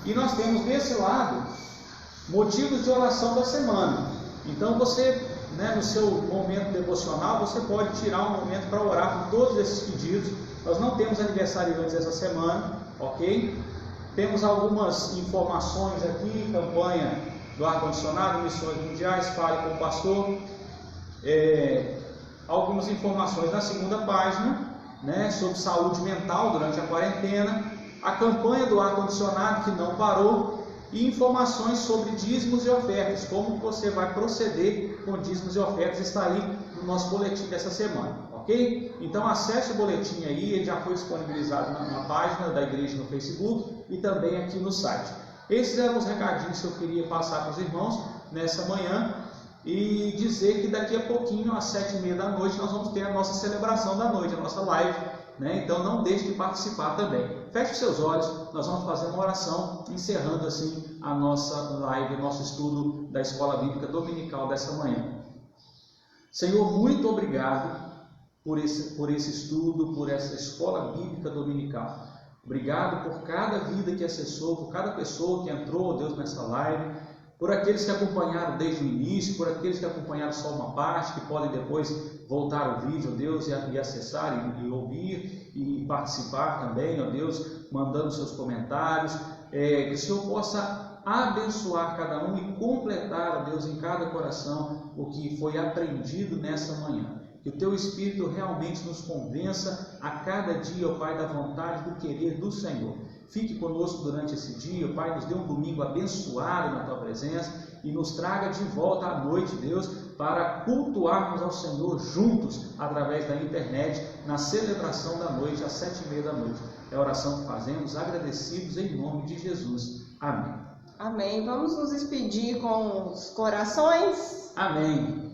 E nós temos desse lado motivos de oração da semana. Então você, né, no seu momento devocional, você pode tirar um momento para orar por todos esses pedidos. Nós não temos aniversariantes essa semana, ok? Temos algumas informações aqui, campanha do ar-condicionado, missões mundiais, fale com o pastor. Algumas informações na segunda página, né, sobre saúde mental durante a quarentena, a campanha do ar-condicionado que não parou e informações sobre dízimos e ofertas, como você vai proceder com dízimos e ofertas, está aí no nosso boletim dessa semana, ok? Então acesse o boletim aí, ele já foi disponibilizado na página da igreja no Facebook e também aqui no site. Esses eram os recadinhos que eu queria passar para os irmãos nessa manhã. E dizer que daqui a pouquinho, às 7h30 da noite, nós vamos ter a nossa celebração da noite, a nossa live, né? Então não deixe de participar também. Feche os seus olhos, nós vamos fazer uma oração, encerrando assim a nossa live, o nosso estudo da Escola Bíblica Dominical dessa manhã. Senhor, muito obrigado por esse estudo, por essa Escola Bíblica Dominical. Obrigado por cada vida que acessou, por cada pessoa que entrou, Deus, nessa live, por aqueles que acompanharam desde o início, por aqueles que acompanharam só uma parte, que podem depois voltar ao vídeo, ó Deus, e acessar e ouvir e participar também, ó Deus, mandando seus comentários, que o Senhor possa abençoar cada um e completar, ó Deus, em cada coração o que foi aprendido nessa manhã. Que o Teu Espírito realmente nos convença a cada dia, ó Pai, da vontade, do querer do Senhor. Fique conosco durante esse dia, Pai, nos dê um domingo abençoado na Tua presença e nos traga de volta à noite, Deus, para cultuarmos ao Senhor juntos, através da internet, na celebração da noite, às 7h30 da noite. É a oração que fazemos, agradecidos em nome de Jesus. Amém.
Amém. Vamos nos despedir com os corações.
Amém.